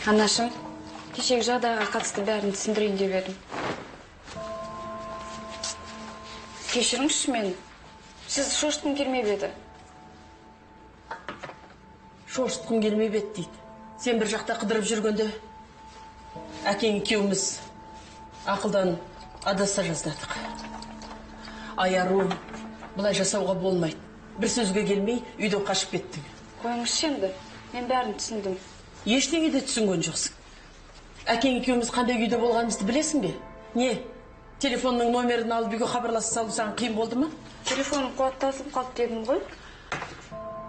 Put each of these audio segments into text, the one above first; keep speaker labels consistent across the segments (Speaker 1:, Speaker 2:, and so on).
Speaker 1: Анашым, кешегі жағдайға қатысты бәрін түсіндірейін деп едім. Кешіріңізші мені. Сіз шошытқым келмеп еді.
Speaker 2: Шошытқым келмеп еді дейді. Сен бір жақта қыдырып жүргенде әкең екеуміз ақылдан адаса жаздадық. Айару, бұлай жасауға болмайды. Бір сөзге келмей үйден қашып кеттің.
Speaker 1: Қойыңызшы енді, мен бәрін түсіндім.
Speaker 2: Ештеңе де түсінген жоқсың. Әкең екеуміз қандай үйде болғанымызды білесің бе? Не? Телефонның номерін алып үйге хабарласып салу саған қиын болды ма?
Speaker 1: Телефоным қуаттасып қалды дедім ғой.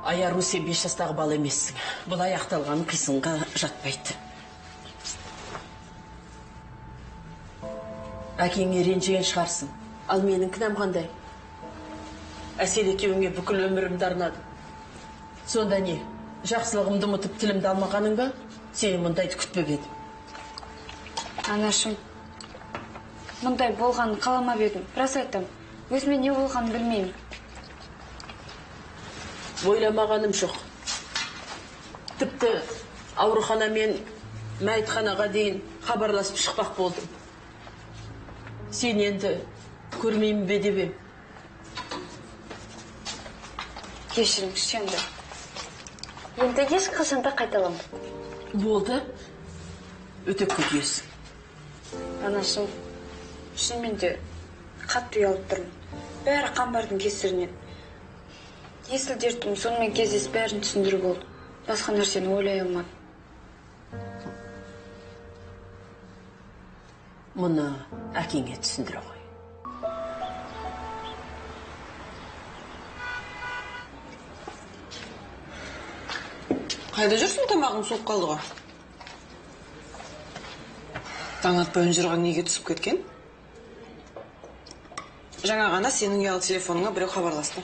Speaker 2: Айару, сен 5 жастағы бала емессің. Бұл аяқталған қисынға жатпайды. Әкеңе ренжіген шығарсың. Ал менің кінәм қандай? Әсел екеуіңе бүкіл өмірімді арнадым. Сонда не? Жақсылығымды ұмытып тілімді алмағаның ба? Сені мұндайды күтпеп едім.
Speaker 1: Анашым, мұндай болғанын қаламап едім. Рас айтам, өзіме не болғанын білмеймін.
Speaker 2: Ойламағаным жоқ. Тіпті аурухана мен мәйітханаға дейін хабарласып шықпақ болдым. Сен енді көрмеймін бе деп ем.
Speaker 1: Кешіріңізші енді. Енді ешқашанда қайталамын.
Speaker 2: Болды. Өтіп кетесің.
Speaker 1: Анашым, шынымен де қатты ұялып тұрмын. Бәрі қамбардың кесірінен. Есіл дертім сонымен кездесіп бәрін түсіндіріп болды. Басқа нәрсені ойлай алмадым.
Speaker 2: Мұны әкеңе түсіндіре ғой.
Speaker 3: Қайда жүрсің, тамағың суып қалды ғой? Таң атпай жүрген неге түсіп кеткен? Жаңа ғана сенің ұялы телефоныңа біреу хабарласты.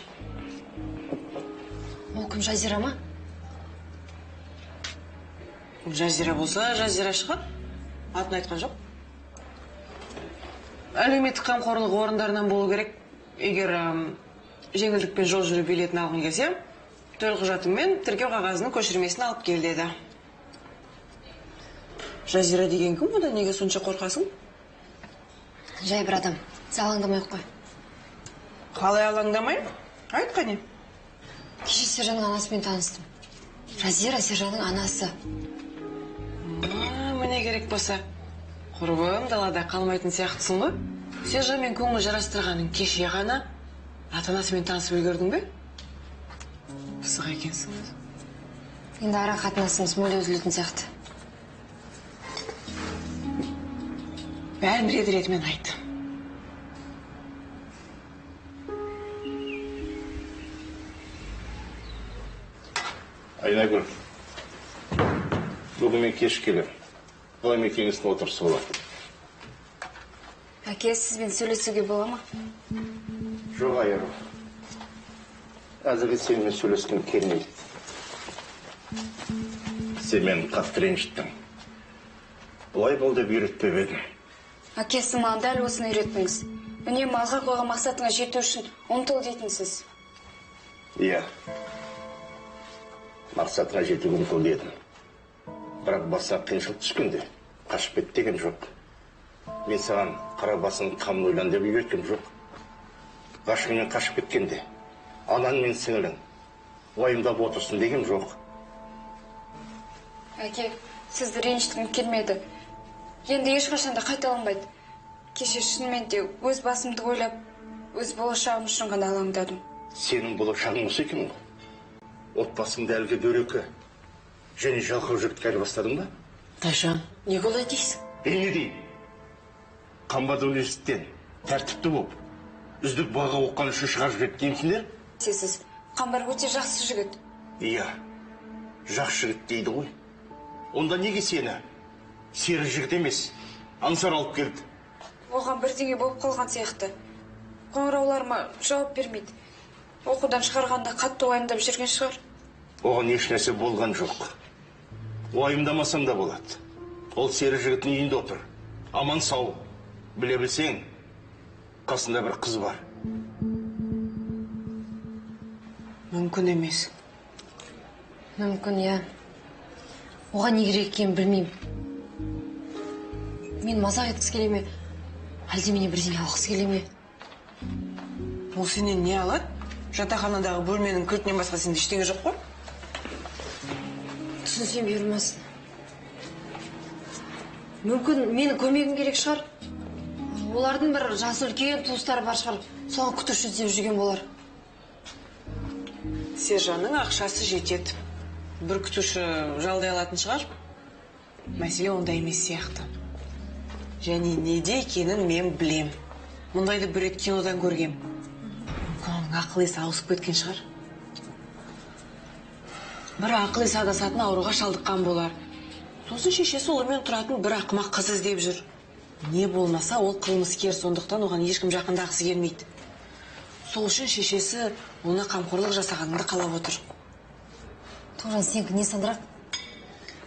Speaker 1: Ол кім, Жазира ма?
Speaker 3: Жазира болса, Жазира шығар. Атын айтқан жоқ. Әлеуметтік қамқорлық орындарынан болу керек. Егер жеңілдікпен жол жүру билетін алғың келсе, төлқұжатың мен тіркеу қағазының көшірмесін алып кел деді. Жазира деген кім? Одан неге сонша қорқасың?
Speaker 1: Жай бір адам. Алаңдамай қой.
Speaker 3: Қалай алаңдамай? Айт қане.
Speaker 1: Кеше Сержанның анасымен таныстым. Жазира Сержанның анасы.
Speaker 3: Міне керек болса. Құрбым, далада қалмайтын сияқтысың ғой. Сержанмен көңіл жарастырғаның кеше ғана ата-анасымен танысып үлгердің бе? Пысық екенсің.
Speaker 1: Енді ара қатынасымыз мүлде үзілетін сияқты.
Speaker 3: Бәрін рет-ретімен айт.
Speaker 4: Айнагүл, бүгін мен кеш келем. Бұлай мекеңіздің отырысы болады.
Speaker 1: Әке, сізбен сөйлесуге бола ма?
Speaker 4: Жоқ, Айару. Әзірге сенімен сөйлескім келмейді. Сен мені қатты ренжіттің. Бұлай бол деп үйретпеп едім.
Speaker 1: Әке, сіз маған дәл осыны үйреттіңіз. Үнемі алға қойған мақсатыңа жету үшін ұмтыл дейтінсіз.
Speaker 4: Иә. Мақсатыңа жетуге ұмтыл дедім. Бірақ басына қиыншылық түскенде қашып кет деген жоқ. Мен саған қара басың қамын ойлан деп үйреткем жоқ. Ғашығыңмен қашып кеткенде анаң мен сіңілің уайымдап отырсын деген жоқ.
Speaker 1: Әке, сізді ренжіткім келмеді. Енді ешқашанда қайталанбайды. Кеше шынымен де өз басымды ойлап, өз болашағым үшін ғана алаңдадым.
Speaker 4: Сенің болашағың осы екен ғой. Отбасыңды әлгі дөрекі және жалқау жігітке айырбастадың ба?
Speaker 2: Тайжан, не олай дейсің?
Speaker 4: Не дейін? Қамбада университеттен тәртіпті болып, үздік баға оққан үшін шығарып жіберді деймісіңдер?
Speaker 1: Сіз Қамбар өте жақсы жігіт.
Speaker 4: Иә, жақсы жігіт дейді ғой. Онда неге сені сері жігіт емес, аңсар алып келді?
Speaker 1: Оған бірдеңе болып қалған сияқты. Қоңырауларыма жауап бермейді. Оқудан шығарғанда қатты уайымдап жүрген шығар.
Speaker 4: Оған еш нәрсе болған жоқ. Уайымдамасаң да болады. Ол сері жігіттің үйінде отыр. Аман сау. Біле білсең, қасында бір қыз бар.
Speaker 3: Мүмкін емес.
Speaker 1: Мүмкін, иә. Оған не керек екенін білмеймін.
Speaker 5: мен мазақ еткісі келе ме? Әлде менен бірдеңе алғысы келе ме?
Speaker 3: Ол сенен не алады? Жатақханадағы бөлменің кілтінен басқа сенде ештеңе жоқ қой?
Speaker 5: Түсінсем бермесін. Мүмкін менің көмегім керек шығар. Олардың бір жасы үлкен туыстары бар шығар. Соған күтуші іздеп жүрген болар.
Speaker 3: Сержанның ақшасы жетеді. Бір күтуші жалдай алатын шығар. Мәселе онда емес сияқты. Және неде екенін мен білем. Мұндайды бір рет кинодан көргем. Оның ақыл есі ауысып кеткен шығар. Бір ақыл есі адасатын ауруға шалдыққан болар. Сосын шешесі ұлымен тұратын бір ақымақ қыз іздеп жүр. Не болмаса ол қылмыскер, сондықтан оған ешкім жақындағысы келмейді. Сол үшін шешесі оны қамқорлық жасағаныңды қалап отыр.
Speaker 5: Тоғжан, сенікі не сандырақ?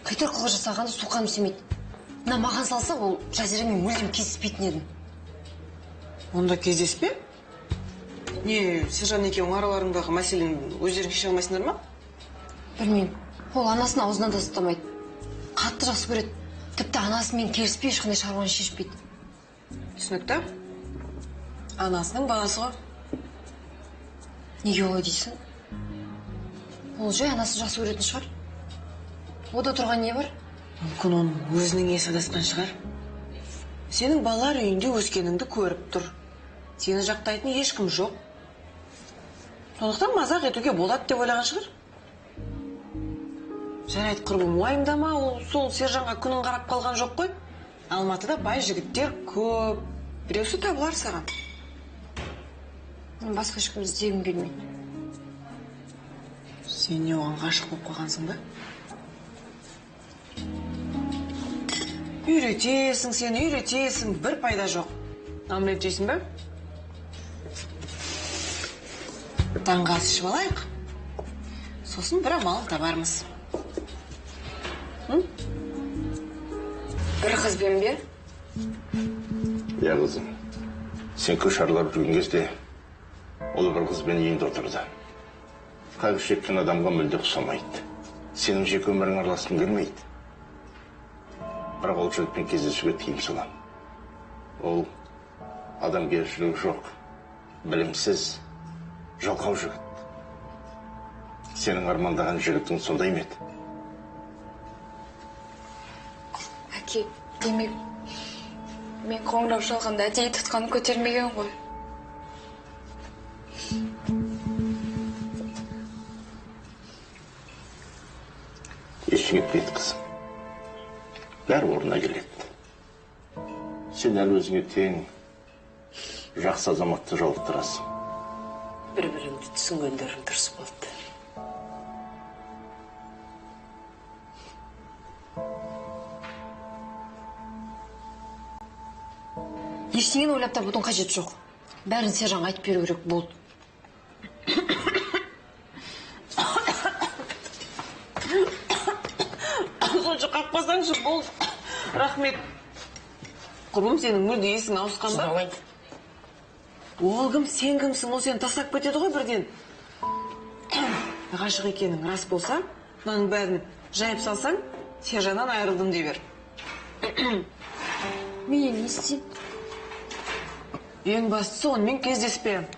Speaker 5: Қайтар қылға жасағанды суқаным семейді. Мына маған салса, ол жазирамен мүлдем кездеспейтін едім.
Speaker 3: Онда кездеспе? Не, Сержан екеуің араларыңдағы мәселені өздерің шеше алмайсыңдар ма?
Speaker 5: Білмеймін. Ол анасын аузынан да ұстамайды. Қатты жақсы көреді. Тіпті анасымен келіспей ешқандай шаруаны шешпейді.
Speaker 3: Түсінікті? Анасының баласы ғой.
Speaker 5: Неге олай дейсің? Ол жай анасы жақсы көретін шығар. Ода тұрған не бар?
Speaker 3: Мүмкін оның өзінің есі адасқан шығар. Сенің балалар үйінде өскеніңді көріп тұр. Сені жақтайтын ешкім жоқ. Сондықтан мазақ етуге болады деп ойлаған шығар. Жарайды, құрбым, уайымдама, ол сол Сержанға күнін қарап қалған жоқ қой. Алматыда бай жігіттер көп. Біреусі табылар саған.
Speaker 5: Мен басқа ешкім іздегім келмейді.
Speaker 3: Сен не оған ғашық болып қалғансың ба? Үйретесің, бір пайда жоқ. Омлет жейсің ба? Таңғы ас ішіп алайық. Сосын бір амалын табармыз.
Speaker 1: Бір қызбен бе?
Speaker 4: Я қызым, сен көш аралап жүрген кезде ол бір қызбен үйінде отырды. Қайғы шеккен адамға мүлде ұқсамайды. Сенің жеке өмірің араласқың келмейді. Бірақ ол жігітпен кездесуге тыйым салам. Ол адамгершілігі жоқ, білімсіз, жалқау жігіт. Сенің армандаған жігітің сондай ма еді?
Speaker 1: Әке, демек, мен қоңырау шалғанда әдейі тұтқаны көтермеген ғой.
Speaker 4: Ештеңе етпейді қызым. Бәрі орнына келеді. Сен әлі өзіңе тең жақсы азаматты жолықтырасың.
Speaker 2: Бір-біріңді түсінгендерің дұрыс болды.
Speaker 5: Ештеңені ойлап табудың қажеті жоқ. Бәрін Сержанға айтып беру керек болды.
Speaker 3: Сонша қақпасаңшы, болды. Рахмет. Құрбым, сенің мүлде есің ауысқан ба? Ол кім, сен кімсің, ол сені тастап кетеді ғой бірден. Ғашық екенің рас болса, мынаның бәрін жайып салсаң, Сержаннан айырылдым дей бер.
Speaker 5: Менен не істейді?
Speaker 3: Ең бастысы онымен кездеспе.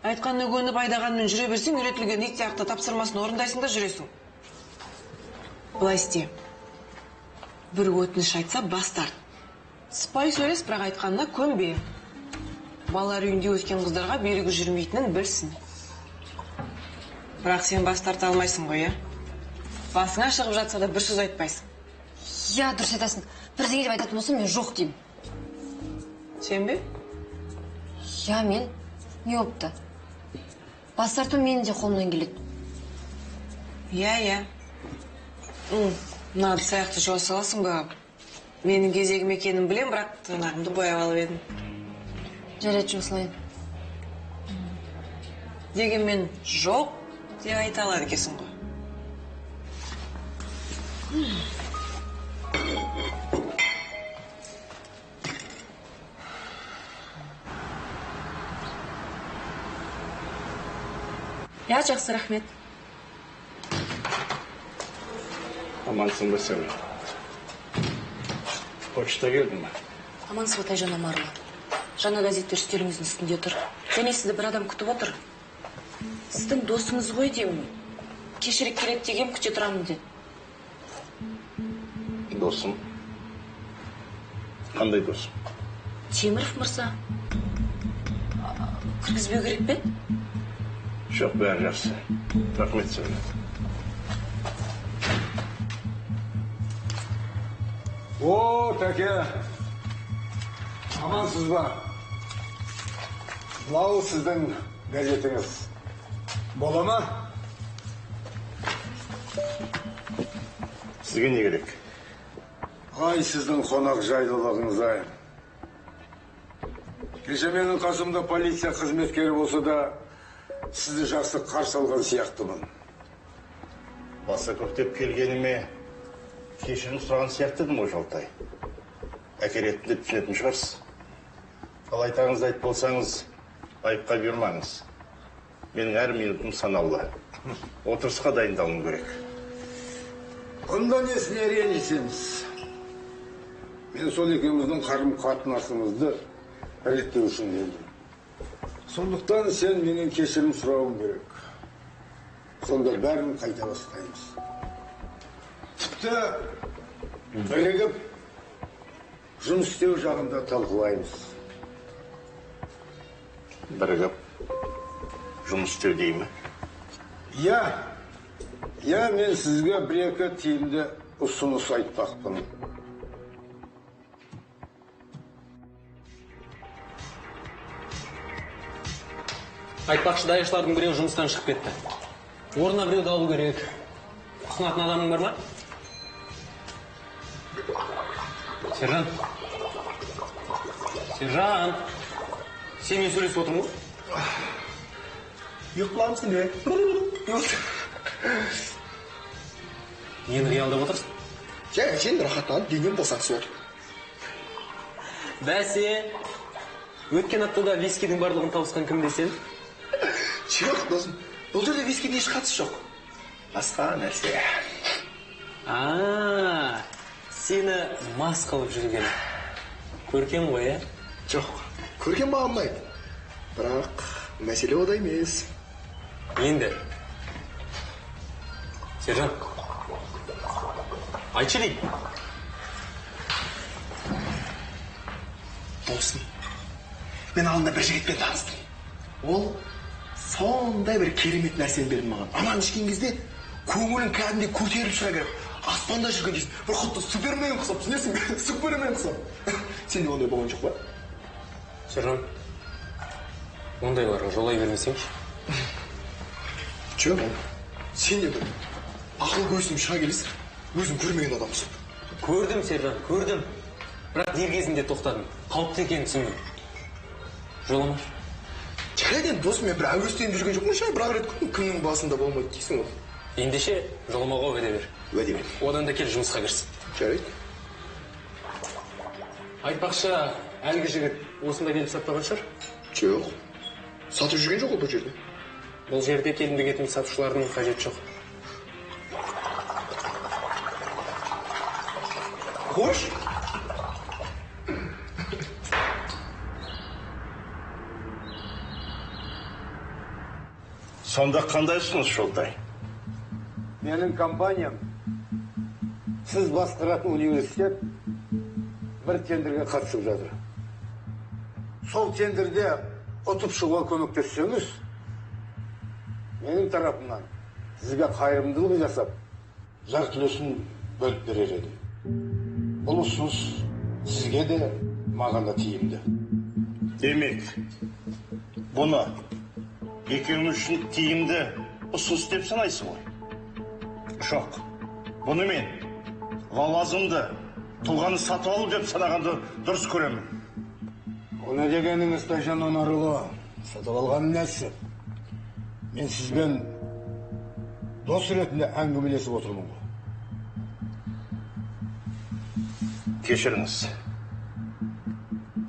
Speaker 3: Айтқанына көніп айдағанмен жүре берсең, үйретілген ит сияқты тапсырмасын орындайсың да жүресің. Былай істе. Бір өтініш айтса бас тарт. Сыпайы сөйлес, бірақ айтқанына көнбе. Балалар үйінде өскен қыздарға берігі жүрмейтінін білсін. Бірақ сен бас тарта алмайсың ғой, басыңа шығып жатса да бір сөз айтпайсың.
Speaker 5: Я, дұрыс айтасың. Бірдеңе деп айтатын болсам, мен жоқ деймін.
Speaker 3: Сен бе?
Speaker 5: Я, мен. Не опты? Бас тарту менің де қолымнан келеді.
Speaker 3: Я. Мынады саяқты жуа саласың ба? Менің кезегім екенін білем, бірақ тырнағымды бояп алып едім.
Speaker 5: Жарайды, жуасылайын.
Speaker 3: Дегенмен жоқ деп айта алады екенсің ғой.
Speaker 2: Я, жақсы, рахмет.
Speaker 4: Амансың ба сен? Почта келді ма?
Speaker 2: Амансыз ба, Тайжан Омарұлы. Жаңа газеттер үстеліңіздің үстінде тұр. Және сізді бір адам күтіп отыр. Сіздің досыңыз ғой деймін. Кешірек келеді деген күте тұрамын деді.
Speaker 4: Досым? Қандай досым?
Speaker 2: Теміров мырза. Кіргізбеу керек пе?
Speaker 4: Жоқ, бәрі жақсы. Рахмет сізге.
Speaker 6: О, Тәке, амансыз ба? Мынау сіздің газетіңіз. Бола ма?
Speaker 4: Сізге не керек?
Speaker 6: Ай, сіздің қонақ жайлылығыңыз ай. Кеше менің қасымда полиция қызметкері болса да, сізді жақсы қарсы алған сияқтымын.
Speaker 4: Баса көктеп келгеніме кешірім сұраған сияқтыдым ғой, Жалтай. Әкелетінді түсінетін шығарсыз. Ал айтаңызды айтып болсаңыз, айыпқа бермаңыз. Менің әр минутым санаулы. Отырысқа дайындалуым керек.
Speaker 6: Онда несіне ренжісеміз? Мен сол екеуміздің қарым-қатынасымызды реттеу үшін келдім. Сондықтан сен менен кешірім сұрауың керек. Сонда бәрін қайта бастаймыз. Тіпті бірігіп жұмыс істеу жағында талқылаймыз.
Speaker 4: Бірігіп жұмыс істеу дей ме?
Speaker 6: Я мен сізге бір-екі тиімді ұсыныс айтпақпын.
Speaker 7: Айтпақшы, дайышлардың біреу жұмыстан шығып кетті. Орнына біреуді алу керек. Ұсынатын адамың бар ма? Сержан. Сержан. Сенмен сөйлесіп отырмын ғой?
Speaker 8: Ұйықтыламысың бе?
Speaker 7: Нені қиялдап отырсың?
Speaker 8: Сен рахаттанып денем босатысып отыр.
Speaker 7: Бәсе, өткен аптада вискидің барлығын тауысқан кім десең?
Speaker 8: Жоқ, досым, бұл жерде вискидің еш қатысы жоқ. Басқа нәрсе.
Speaker 7: Сені мас қылып жүрген. Көркем ғой, ә?
Speaker 8: Жоқ, көрген маған ұнайды. Бірақ мәселе ода емес.
Speaker 7: Енді. Сержан. Айтшы дейді.
Speaker 8: Досым, мен алдында бір жігітпен таныстым. Ол сондай бір керемет нәрсені берді маған. Аман ішкен кезде көңілің кәдімгідей көтеріліп шыға келіп, аспанда жүрген дейсің. Бір құтты супермен құсап, түсінесің бе? Супермен құсап. Сенде ондай болған жоқ па?
Speaker 7: Сержан, ондайларға жолай бермесеңші.
Speaker 8: Жоқ, сен де бір ақыл көзім шыға келесің. Өзім көрмеген адамсың.
Speaker 7: Көрдім, Сержан, көрдім. Бірақ дер кезінде тоқтадым. Қауіпті екенін түсіндім. Жоламаш.
Speaker 8: Жарайды енді досым, мен бір әуестеніп жүрген жоқпын ше, бірақ рет күннің басында болмайды дейсің ғой.
Speaker 7: Ендеше жоламауға уәде бер.
Speaker 8: Уәде бер.
Speaker 7: Одан да кел жұмысқа кірсін.
Speaker 8: Жарайды.
Speaker 7: Айтпақшы, әлгі жігіт осында келіп сатпаған шығар?
Speaker 8: Жоқ. Сатып жүрген жоқ ол бұл жерде.
Speaker 7: Бұл жерде келімді кетімді сатушылардың қажеті жоқ.
Speaker 8: Қош.
Speaker 4: Сонда қандай ұсыныс, Жолтай?
Speaker 6: Менің компаниям, сіз басқаратын университет бір тендерге қатысып жатыр. Сол тендерде ұтып шығуға көмектессеңіз, менің тарапымнан сізге қайырымдылық жасап, жарты үлесін бөліп берер едім. Бұл ұсыныс сізге де, маған да тиімді.
Speaker 4: Демек, бұны екеуміз үшін тиімді ұсыныс деп санайсың ғой? Жоқ, бұны мен лауазымды тұлғаны сатып алу деп санағанды дұрыс көремін.
Speaker 6: Оны дегеніңіз, Тайжан Омарұлы, сатып алған несі? Мен сізбен дос ретінде әңгімелесіп отырмын ғой.
Speaker 4: Кешіріңіз.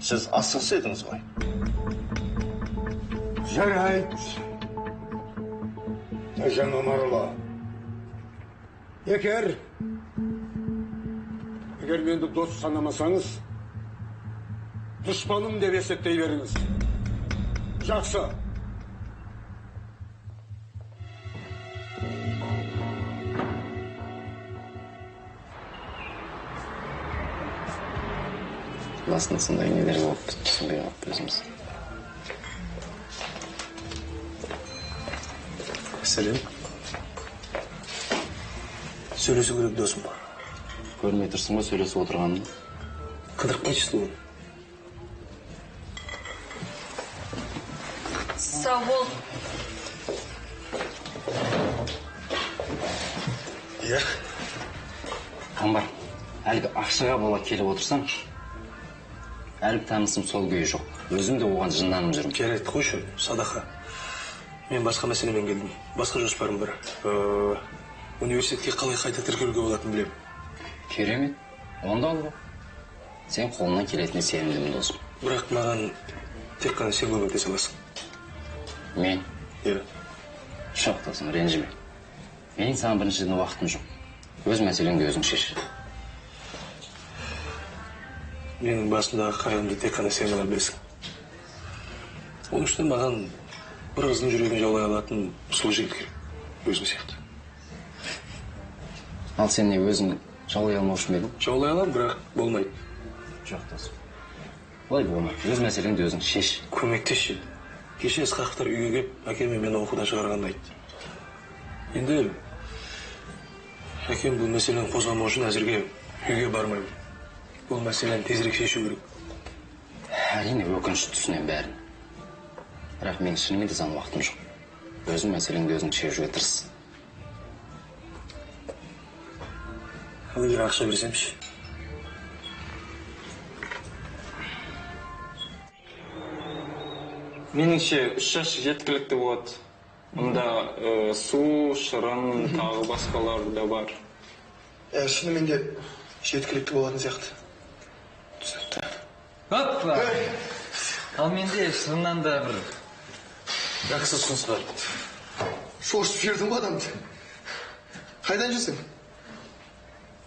Speaker 4: Сіз асығыс едіңіз ғой?
Speaker 6: Жарайды. Тайжан Омарұлы. Егер егер менді дос санамасаңыз, дұшпаным деп есептей беріңіз. Жақсы.
Speaker 9: Басында сондай нелер болып түсінбей қалып өзіміз.
Speaker 8: Сәлем. Сөйлесу керек досым.
Speaker 9: Көрмей тұрсың ба сөйлесіп отырғанын?
Speaker 8: Қыдырып кетшісің оны.
Speaker 1: Сау бол.
Speaker 8: Иә.
Speaker 9: Қамбар, әлгі ақшаға бола келіп отырсам, әлгі танысым сол күйі жоқ. Өзім де оған жынданып жүрмін.
Speaker 8: Жарайды, қойшы, садақа. Мен басқа мәселемен келдім. Басқа жоспарым бар. Университетке қалай қайта тіркелуге болатынын білемін.
Speaker 9: Керемет. Онда ал ба. Сен қолынан келетіне сенімдімін досым.
Speaker 8: Бірақ маған тек қана сен көмектесе аласың.
Speaker 9: Мен?
Speaker 8: Иә.
Speaker 9: Жоқ досым, ренжіме. Менің саған біріншіден уақытым жоқ. Өз мәселеңді өзің шеш.
Speaker 8: Менің басымдағы қайғымды тек қана сен ғана білесің. Оның үшін маған бір қыздың жүрегін жаулай алатын сұлу жігіт керек. Өзің сияқты.
Speaker 9: Ал сен не өзің жаулай алмаушы ма едің?
Speaker 8: Жаулай аламын, бірақ болмайды.
Speaker 9: Жоқ досым. Олай болмайды. Өз мәселеңді өзің шеш.
Speaker 8: Көмектесші. Кеше Ысқақовтар үйге келіп, әкем мені оқудан шығарғанын айтты. Енді әкем бұл мәселені қозғамау үшін әзірге үйге бармаймын. Бұл мәселені тезірек шешу керек.
Speaker 9: Әрине өкінішті түсінем бәрін. Бірақ мен шынымен де саған уақытым жоқ. Өзің мәселеңді өзің шешуге тырыс.
Speaker 8: Ал егер ақша берсемші?
Speaker 10: Меніңше 3 жас жеткілікті болады. Мұнда су, шырын, тағы басқалар да бар.
Speaker 8: Шынымен де жеткілікті болатын сияқты. Түсінікті.
Speaker 7: Оппа! Ал менде шырыннан да бір жақсы ұсыныс бар.
Speaker 8: Шошып жібердің ба адамды? Қайдан жүрсің?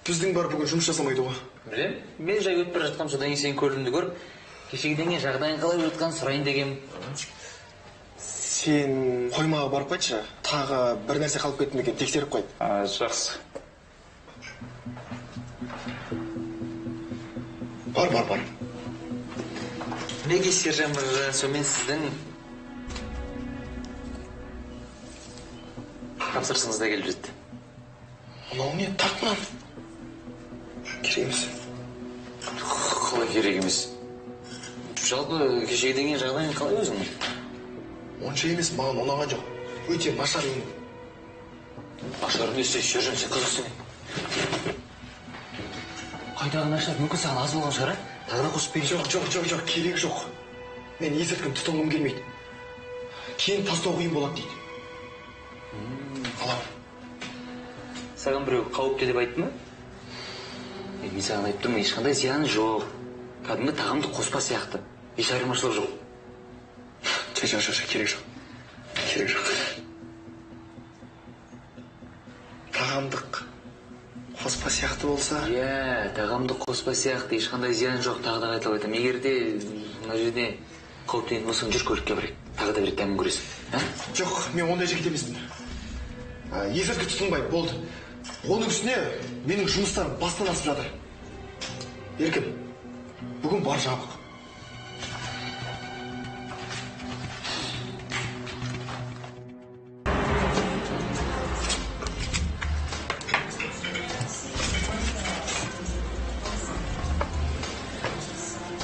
Speaker 8: Біздің бар бүгін жұмыс жасамайды ғой.
Speaker 7: Білем, мен жай өтіп бара жатқам, содан кейін сенің көлімді көріп, кешегіден кейін жағдайың қалай болып жатқанын сұрайын дегем.
Speaker 8: Сен қоймаға барып қайтшы, тағы бір нәрсе қалып кетті ме екен, тексеріп қайт.
Speaker 10: Жақсы.
Speaker 8: Бар.
Speaker 7: Неге Сержан мырза, сонымен сіздің тапсырысыңыз да келіп жетті.
Speaker 8: Мынау не, тартынан? Керек емес.
Speaker 7: Қалай керек емес? Жалпы кешегіден кейін жағдайың қалай өзіңнің?
Speaker 8: Онша емес, маған ұнаған жоқ. Өте нашар ең.
Speaker 7: Нашар несі, Сержан, сен қызықсың. Қайдағы нашар, мүмкін саған аз болған шығар, тағы да қосып берейін.
Speaker 8: Жоқ, керек жоқ. Мен есірткім тұтынғым келмейді. Кейін тастау қиын болады дейді. Алам.
Speaker 7: Саған біреу қауіпті деп айтты ма? Мен саған айтып тұрмын, ешқандай зияны жоқ. Кәдімгі тағамды қоспа сияқты. Еш айырмашылық жоқ.
Speaker 8: Жоқ, керек жоқ. Тағамдық қоспа сияқты болса...
Speaker 7: Иә, тағамдық қоспа сияқты, ешқандай зиян жоқ, тағы да қайталап айтамын. Егер де мына жерде қауіптенетін болсаң, жүр көлікке барайық. Тағы да бір дәмін көресің.
Speaker 8: Жоқ, мен ондай жігіт емеспін. Есірткі тұтынбай, болды. Оның үстіне менің жұмыстарым бастан асып жатыр. Еркін, бүгін бар жабық.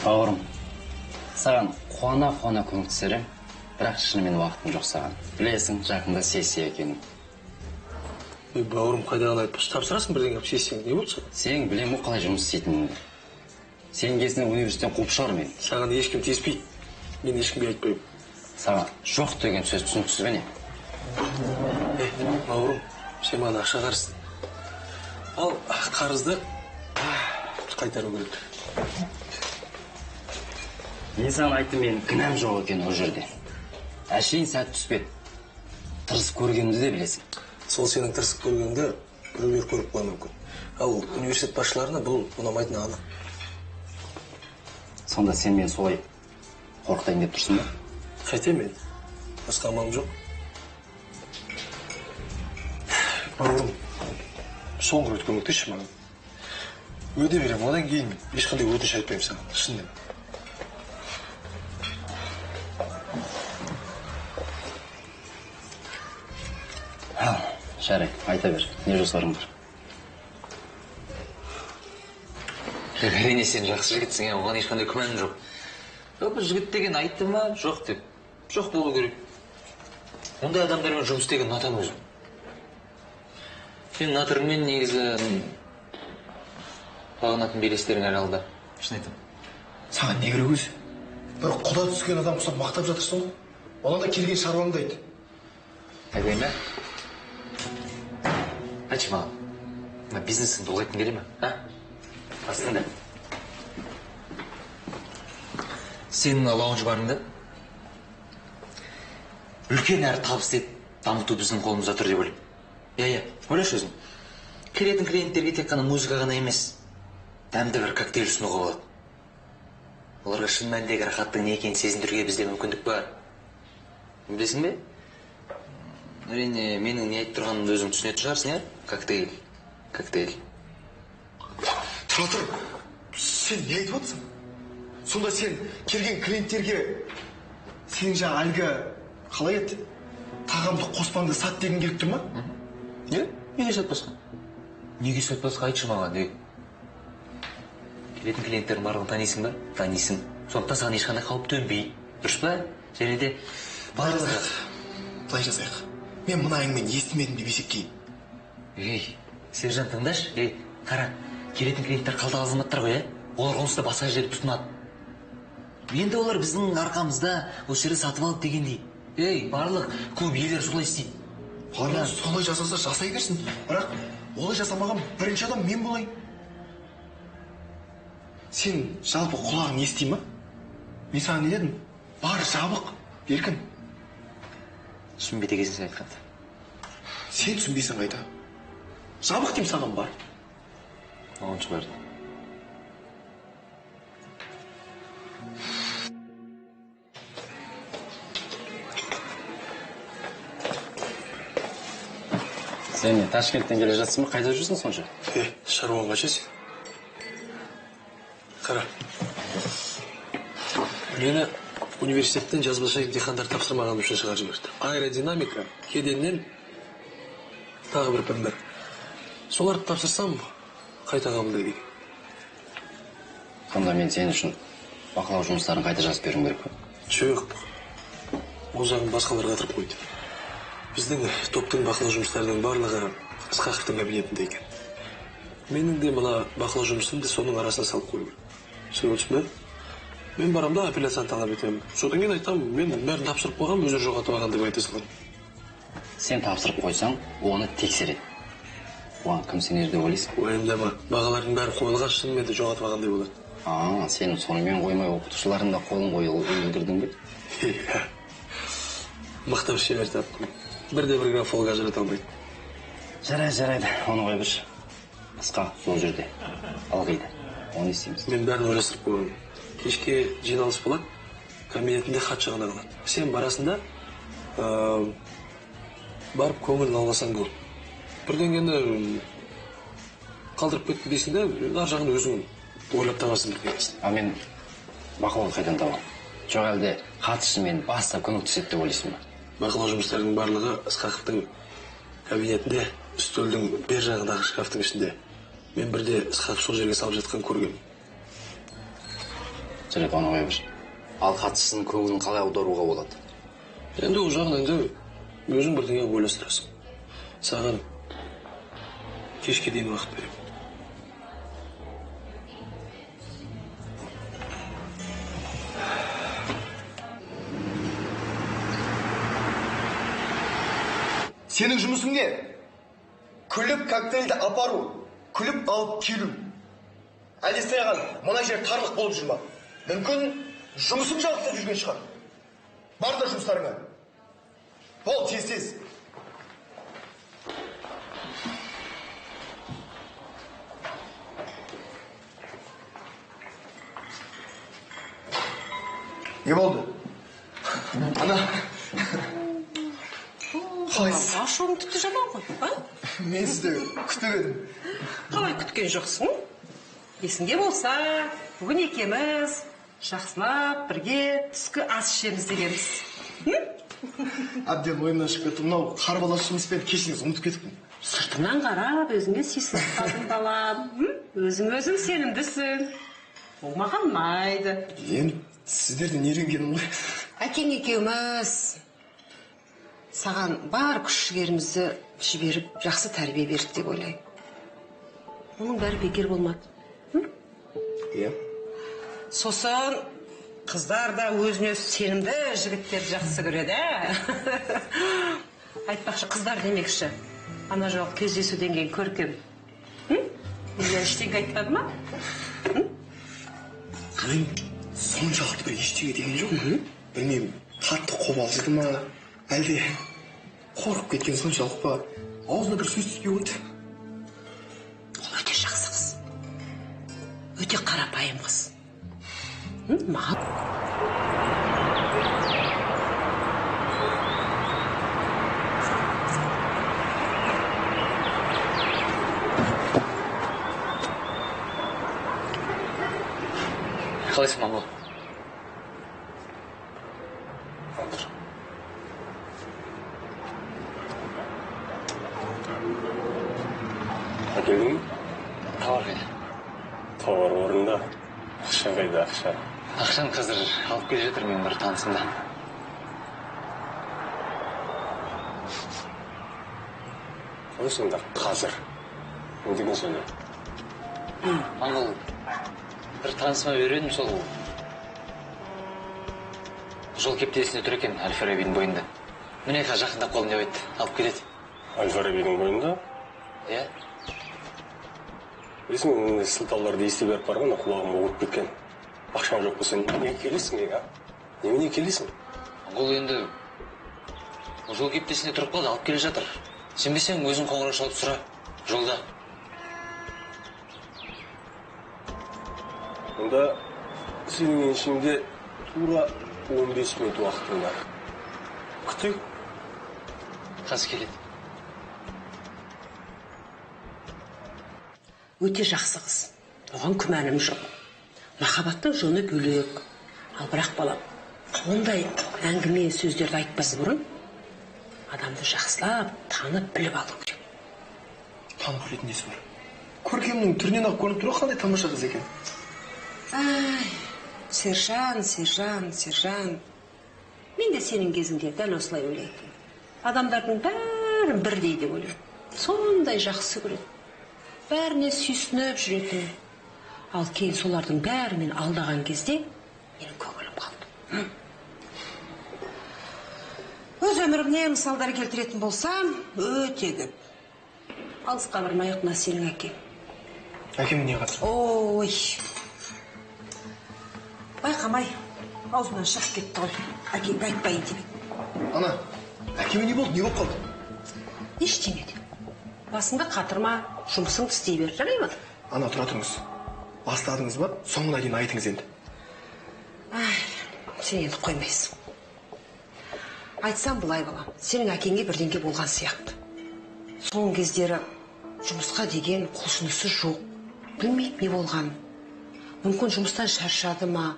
Speaker 9: Бауырым, саған қуана көмектесерем, бірақ шынымен уақытым жоқ саған. Білесің, жақында сессия екенін.
Speaker 8: Бауырым, қайдаған айтпашы, тапсырасың бірден кеп сессияң, не болды?
Speaker 9: Сен білем ғой қалай жұмыс істейтініңді. Сен кезінде университеттен қуып шығар мен.
Speaker 8: Саған ешкім теспейді. Мен ешкімге айтпаймын.
Speaker 9: Саған жоқ деген сөз түсініксіз бе не?
Speaker 8: Бауырым, сен маған ақша қарызсың. Ал қарызды қайтару керек.
Speaker 9: Мен саған айттым, менің кінәм жоқ екен ол жерде. Әшейін сәт түспеді. Тырысып көргенімді де білесің.
Speaker 8: Сол сенің тырысып көргенді біреулер көріп қоймай мүмкін. Ал университет басшыларына бұл ұнамайтыны анық.
Speaker 9: Сонда сен мен солай қорқытайын деп тұрсың ба?
Speaker 8: Қайтем мен. Басқа амалым жоқ. Бауырым, соңғы рет көмектесші маған. Өде берем, одан кейін ешқандай өтініш айтпаймын саған, шынымен.
Speaker 9: Жарай, айта бер, не жоспарың бар?
Speaker 7: Әрине сен жақсы жігітсің, оған ешқандай күмәнім жоқ. Жалпы жігіт деген айтты ма, жоқ деп. Жоқ болу керек. Ондай адамдармен жұмыс істеген ұнатам өзім. Сен натырыңмен негізі бағынатын белестерің әлі алда. Шын айтам.
Speaker 8: Саған не керек өзі? Бір құда түскен адам құсап мақтап жатырсың ғой. Ona da келген шаруаңды айт.
Speaker 7: Айтайын ба? Айтшы маған. Мына бизнесіңді ұлғайтқың келе ме? Астында. Сенің лаунж барыңда үлкен әрі табысты дамыту біздің қолымызда тұр деп ойлаймын. Иә, ойлашы өзің. Келетін клиенттерге тек қана музыка ғана емес, дәмді бір коктейль ұсынуға болады. Оларға шын мәніндегі рахаттың не екенін сезіндіруге бізде мүмкіндік бар. Білесің бе? Әрине, менің не айтып тұрғанымды өзің түсінетін шығарсың, иә? Коктейль.
Speaker 8: Тұра тұр, сен не айтып отырсың? Сонда сен келген клиенттерге сен жаңа әлгі қалай еді? Тағамды қоспаңды сат деген келіп тұр ма?
Speaker 7: Не? Неге сатпасқа? Неге сатпасқа айтшы маған, не? Келетін клиенттердің барлығын танисың ба? Танисың. Сондықтан саған ешқандай қауіп төнбейді. Дұрыс па? Және де
Speaker 8: былай жазайық. Мен мына әңгімені естімедім деп есептейін.
Speaker 7: Сержант, тыңдашы. Қара, келетін клиенттер қалталы азаматтар ғой, олар онсыз да басқа жерде тұтынады. Енді олар біздің арқамызда осы жерді сатып алып дегендей. Барлық көп иелері солай істейді.
Speaker 8: Барлығы солай жасаса жасай берсін. Бірақ олай жасамаған бірінші адам мен болайын. Сен жалпы құлағың ести ма? Мен саған не дедім? Бар жабық, еркін.
Speaker 7: Түсінбейді екенсің сен айтқанды.
Speaker 8: Сен түсінбейсің қайта. Жабық деймін саған бар.
Speaker 7: Оған шығарды.
Speaker 9: Сен Ташкенттен келе жатсың ба? Қайда жүрсің сонша?
Speaker 8: Шаруам қанша сен? Қара. Мені университеттен жазбаша емтихандар тапсырмағаным үшін шығарып жіберді. Аэродинамика, кеденнен тағы бір пән бар. Соларды тапсырсам, қайта қабылдайды екен.
Speaker 9: Сонда мен сен үшін бақылау жұмыстарын қайта жазып беруім керек пе?
Speaker 8: Жоқ. Ол жағын басқаларға қатырып қойды. Біздің топтың бақылау жұмыстарының барлығы Ысқақовтың кабинетінде екен. Менің де мына бақылау жұмысымды соның арасына салып қою керек. Сен отырсың ба? Мен барамда апелляцияны талап етемін. Содан кейін айтам, мен бәрін тапсырып қойғам, өзі жоғалтып алған деп айта саламын.
Speaker 9: Сен тапсырып қойсаң, оны тексереді. Оған кім сенер деп ойлайсың?
Speaker 8: Уайымдама, бағалардың бәрі қойылған, шынымен де жоғалтып алғандай болады.
Speaker 9: Сен сонымен қоймай оқытушылардың да қолын қойып үлгердің бе?
Speaker 8: Мақтап шебер таптым. Бірде-бір графолға ажырата алмайды.
Speaker 9: Жарайды, оны қой бірші. Басқа сол жерде. Алғиды. Оны істейміз.
Speaker 8: Мен бәрін ойластырып қойғам. Кешке жиналыс болады, кабинетінде хат жағына қалады. Сен барасында барып көңілін алғасан бол. Бірдеңені қалдырып кетті дейсің де, ар жағын өзің ойлап табасың бір кересін.
Speaker 9: Мен бақылауды қайдан табам? Жоқ әлде хатшы мен бастап көмектеседі деп ойлайсың ба?
Speaker 8: Бақылау жұмыстарының барлығы Ысқақовтың кабинетінде, үстелдің бер жағындағы шкафтың ішінде. Мен бірде Ысқақов сол жерге салып жатқан көргем.
Speaker 9: Жарайды, оны қой бір. Ал хатшысының көңілін қалай аударуға болады?
Speaker 8: Енді ол жағын енді өзің бірдеңе ойластырасың. Саған кешке дейін уақыт беремін. Сенің жұмысың не? Күліп коктейлді апару, күліп алып келу. Әлде саған мына жер тарлық болып жүр ма? Мүмкін жұмысың жалғастырып жүрген шығар. Бар да жұмыстарыңа. Бол, тез. Не болды? Ана. Қалайсыз?
Speaker 2: Ашуың тіпті жаман ғой, а?
Speaker 8: Мен сізді күтіп едім.
Speaker 2: Қалай күткен жоқсың? Есіңде болса, бүгін екеміз жақсылап бірге түскі ас ішеміз дегенбіз.
Speaker 8: Әбден ойымнан шығып кетті. Мынау қар баласы жұмыспен кешіңіз ұмытып кетіппін.
Speaker 2: Сыртынан қарап, өзіңе сүйсініп қалдың балам. Өзің сенімдісің. Ол маған ұнайды.
Speaker 8: Енді сіздерден үйренгенім ғой.
Speaker 2: Әкең екеуміз саған бар күш-жігерімізді жіберіп, жақсы тәрбие бердік деп ойлаймын. Оның бәрі бекер болмады.
Speaker 8: Иә.
Speaker 2: Сосын қыздар да өзіне сенімді жігіттер жақсы көреді. Айтпақшы, қыздар демекші. Ана жоқ кездесуден кейін көркем. Мен ештеңе айтпады ма?
Speaker 8: Мен соншалықты бір ештеңе деген жоқ. Білмеймін, қатты қобалжыды ма, әлде қорқып кеткен соншалық па, аузына бір сөз түспей қойды.
Speaker 2: Ол өте жақсы қыз. Өте қарапайым қыз. Маған
Speaker 7: қалайсың, Мамыл?
Speaker 11: Әкелдің?
Speaker 7: Тауар қайда?
Speaker 11: Тауар орында. Ақша қайда, ақша?
Speaker 7: Ақшаны қазір алып келе жатыр мен бір танысымда.
Speaker 11: Қой сонда қазір. Не деген сөйле?
Speaker 7: Мамыл, бір танысыма бередім, сол жол кептелісінде тұр екен, Әл-Фарабидің бойында. Міне қазір жақындап қалдым деп айтты, алып келеді.
Speaker 11: Әл-Фарабидің бойында?
Speaker 7: Иә?
Speaker 11: Білесің, мен сылтауларды ести беріп барған, құлағым оғып кеткен. Ақшаң жоқ болса, немене келесің, а? Немене келесің?
Speaker 7: Ол енді жол кептелісінде тұрып қалды, алып келе жатыр. Сенбесең, өзің қоңырау шалып сұра, жолда.
Speaker 11: Онда сенің еншіңде тура 15 минут уақытың бар. Күтейік.
Speaker 7: Қазір келеді.
Speaker 2: өте жақсы қыз. Оған күмәнім жоқ. Махаббаттың жөні бөлек. Ал бірақ балам, ондай әңгіме сөздерді айтпас бұрын адамды жақсылап, танып, біліп алу керек.
Speaker 8: Танып білетін несі бар? Көркемнің түрінен ақ көрініп тұр, қандай тамаша қыз екен.
Speaker 2: Ай, Сержан. Мен де сенің кезіңде дәл осылай ойлайтын. Адамдардың бәрін бірдей деп ойлаймын. Сондай жақсы көреді. Бәріне сүйсініп жүретін. Ал кейін солардың бәрімен алдаған кезде менің көңілім қалды. Өз өмірімнен мысалдар келтіретін болсам, өте көп. Алысқа бармайық, мына сенің әкең.
Speaker 8: Әкем не қатыр?
Speaker 2: Ой. Байқамай, аузынан шығып кетті ғой. Әкеңді айтпайын деп.
Speaker 8: Ана, әкеме не болды, не болып қалды?
Speaker 2: Ештеңе де. Басыңда қатырма, жұмысыңды істей бер, жарай ма?
Speaker 8: Ана, тұра тұрыңыз. Бастадыңыз ба, соңына дейін айтыңыз енді.
Speaker 2: Ай, сен енді қоймайсың. Айтсам былай балам, сенің әкеңе бірдеңке болған сияқты. Соңғы кездері жұмысқа деген құлшынысы жоқ. Білмейді не болған. Мүмкін жұмыстан шаршады ма,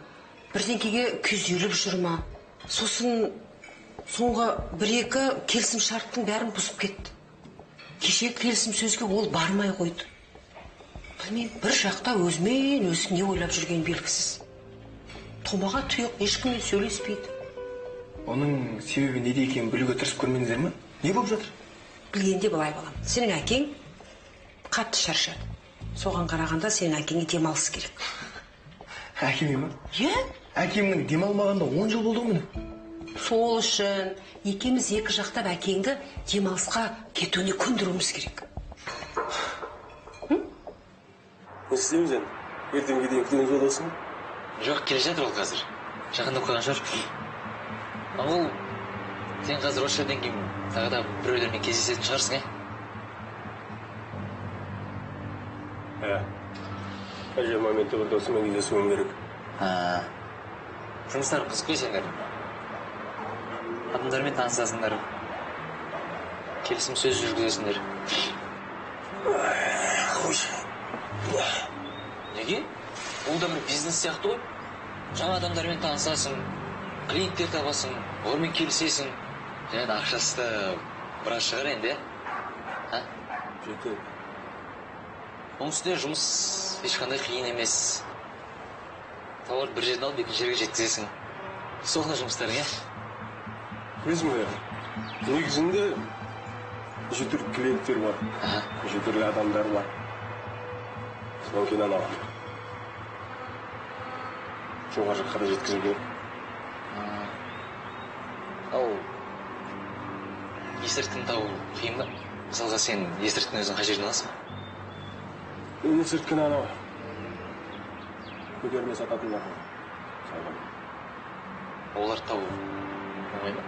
Speaker 2: бірдеңкеге күйзеліп жүр ма. Сосын соңғы 1-2 келісім шарттың бәрін бұзып кетті. Кешегі келісім сөзге ол бармай қойды. Білмеймін, бір жақта өзімен өзі не ойлап жүрген белгісіз. Томаға тұйық, ешкіммен сөйлеспейді.
Speaker 8: Оның себебі неде екенін білуге тырысып көрмеңіздер ме? Не болып жатыр?
Speaker 2: Білгенде былай балам, сенің әкең қатты шаршады. Соған қарағанда сенің әкеңе демалыс керек.
Speaker 8: Әкеме ме?
Speaker 2: Е?
Speaker 8: Әкемнің демалмағанда 10 жыл болды ғой міне.
Speaker 2: Сол үшін екеуміз екі жақтап әкеңді демалысқа кетуіне көндіруіміз керек.
Speaker 11: Не істейміз енді? Ертеңге дейін күтеміз боласың?
Speaker 7: Жоқ, келе жатыр ол қазір. Жақындап қойған шығар. Мамыл, сен қазір осы жерден кейін тағы да біреулермен кездесетін шығарсың,
Speaker 11: Қажер моментте бір досымен кездесуім керек.
Speaker 7: Жұмыстар қызық қой сендер. Адамдармен танысасыңдар. Келісім сөз жүргізесіңдер. Неге? Ол да бір бизнес сияқты ғой. Жаңа адамдармен танысасың, клиенттер табасың, олармен келісесің. Және ақшасы да біраз шығар енді, ә?
Speaker 11: Жетеді.
Speaker 7: Оның үстіне жұмыс ешқандай қиын емес. Тауар бір жерден алып екінші жерге жеткізесің. Соңғы жұмыстарың, иә?
Speaker 11: Өзіңе, негізінде неше түрлі клиенттер бар, неше түрлі адамдар бар. Содан кейін анау жоғары жаққа да жеткізуге.
Speaker 7: Ал есірткіні табу қиын ба? Мысалға сен есірткіні өзің қай жерден аласың?
Speaker 11: Мен есірткіні анау көтерме сататындар.
Speaker 7: Оларды табу оңай ма?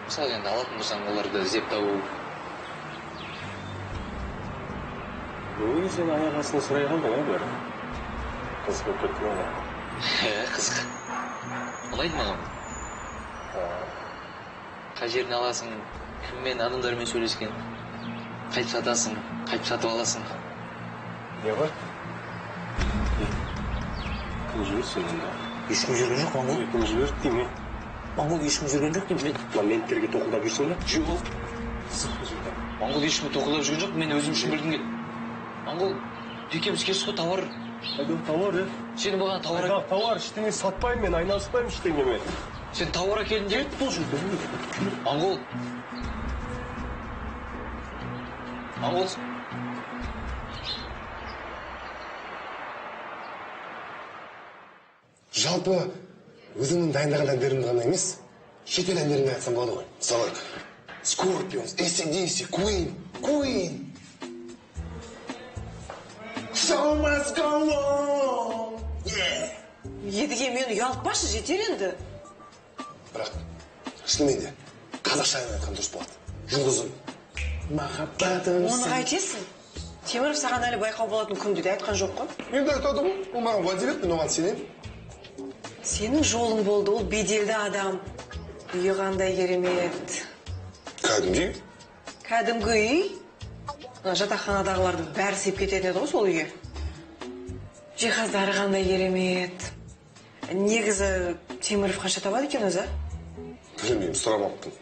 Speaker 7: Мысалы енді алатын болсаң, оларды іздеп табу.
Speaker 11: Неге сен аяқ астына сұрай қалдың, бәрі? Қызық болып кетті ма?
Speaker 7: Қызық. Ұнайды маған. Қай жеріне аласың, кіммен, адамдармен сөйлескен, қайтып сатасың, қайтып сатып аласың.
Speaker 11: Не ғой? Кім жүрсің енді?
Speaker 7: Ешкім жүрген жоқ, Моңғол.
Speaker 11: Кім жүрді дейме?
Speaker 7: Моңғол ешкім жүрген жоқ дейме?
Speaker 11: Моменттерге тоқылдап жүрсің бе?
Speaker 7: Жоқ. Моңғол ешкім тоқылдап жүрген жоқ, мен өзім үшін білгім келді. Моңғол, екеуміз келіс қой, тауар.
Speaker 11: Қайда тауар, е?
Speaker 7: Сені бұған тауар...
Speaker 11: Қайда тауар, ештеңе сатпаймын мен, айналыспаймын ештеңемен.
Speaker 7: Сен тауар әкелдің деп?
Speaker 11: Кет бұл жерде.
Speaker 7: Моңғол. Моңғол.
Speaker 8: Жалпы өзіңнің дайындаған әндеріңді ғана емес, шетел әндеріңді айтсам болады ғой. Мысалы, Scorpions, AC/DC, Queen. So much go on. Yeah.
Speaker 3: Едіге мені ұялтпашы, жетер енді.
Speaker 8: Бірақ шынымен де қазақша ән айтқан дұрыс болады. Жұлдызым. Махаббатым.
Speaker 3: Оны қайтесің? Теміров саған әлі байқау болатын күнді де айтқан жоқ қой.
Speaker 8: Енді айтады ғой, ол маған уәде берді, мен оған сенемін.
Speaker 3: Сенің жолың болды, ол беделді адам. Үйі қандай керемет.
Speaker 8: Кәдімгі?
Speaker 3: Кәдімгі үй? Жатақханадағылардың бәрі сеп кететін еді ғой сол үйге. Жиһаздары қандай керемет. Негізі Теміров қанша табады екен өзі?
Speaker 8: Білмеймін, сұрамаппын.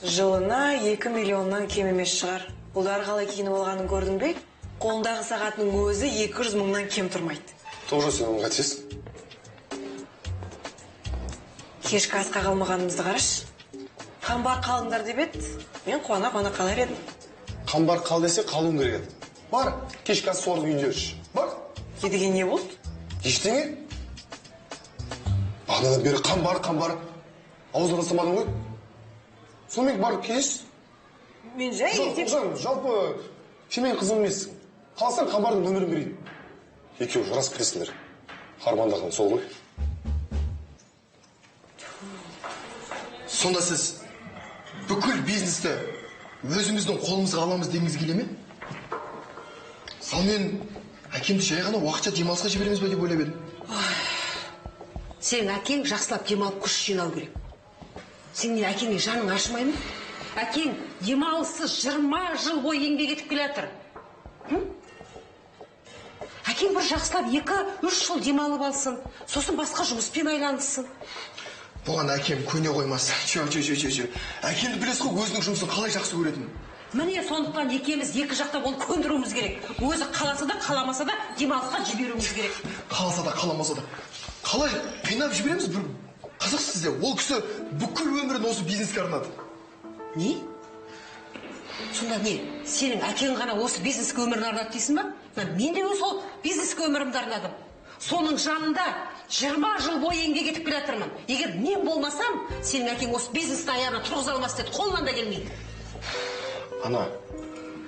Speaker 3: Жылына 2 миллионнан кем емес шығар. Бұлдар қалай киініп болғанын көрдің бе? Қолындағы сағатының өзі 200 мыңнан кем тұрмайды.
Speaker 8: Тоже сен оны қайтесің?
Speaker 3: Кешкі асқа қалмағанымызды қараш. Қамбар қалыңдар деп еді, мен қуана-қуана қалар едім.
Speaker 8: Қамбар қал десе қалуың керек еді. Бар, кешкі ас солардың үйінде үш. Бар.
Speaker 3: Едіге не болды?
Speaker 8: Ештеңе? Бағанадан бері қамбар. Аузына басамадың ғой. Сонымен барып келесіз.
Speaker 3: Мен жай ертең...
Speaker 8: Жалпы, сен менің қызым емессің. Қаласаң қамбардың нөмірін берейін. Екеуі рас кіресіңдер. Армандаған сол ғой. Сонда сіз бүкіл бизнесті өзіміздің қолымызға аламыз дегіңіз келе ме? Сал мен әкемді жай ғана уақытша демалысқа жібереміз бе деп ойлап едім.
Speaker 5: Сен әкең жақсылап демалып күш жинау керек. Сенің әкеңе жаның ашымай ма? Әкең демалыссыз 20 жыл бойы еңбек етіп келе жатыр. Әкең бір жақсылап 2-3 жыл демалып алсын, сосын басқа жұмыспен айлансын.
Speaker 8: Бұған әкем көне қоймас. Әкемді білесіз ғой, өзінің жұмысын қалай жақсы көретін.
Speaker 5: Міне сондықтан екеуміз екі жақта болып көндіруіміз керек. Өзі қаласа да, қаламаса да демалысқа жіберуіміз керек.
Speaker 8: Қаласа да, қаламаса да. Қалай қинап жібереміз бір қызық сізде. Ол кісі бүкіл өмірін осы бизнеске арнады.
Speaker 5: Не? Сонда не? Сенің әкең ғана осы бизнеске өмірін арнады дейсің ба? Мен де сол бизнеске өмірімді арнадым. Соның жанында 20 жыл бойы еңбек етіп келе жатырмын. Егер мен болмасам, сенің әкең осы бизнестің аяғына тұрғыза алмас деді, қолынан да келмейді.
Speaker 8: Ана,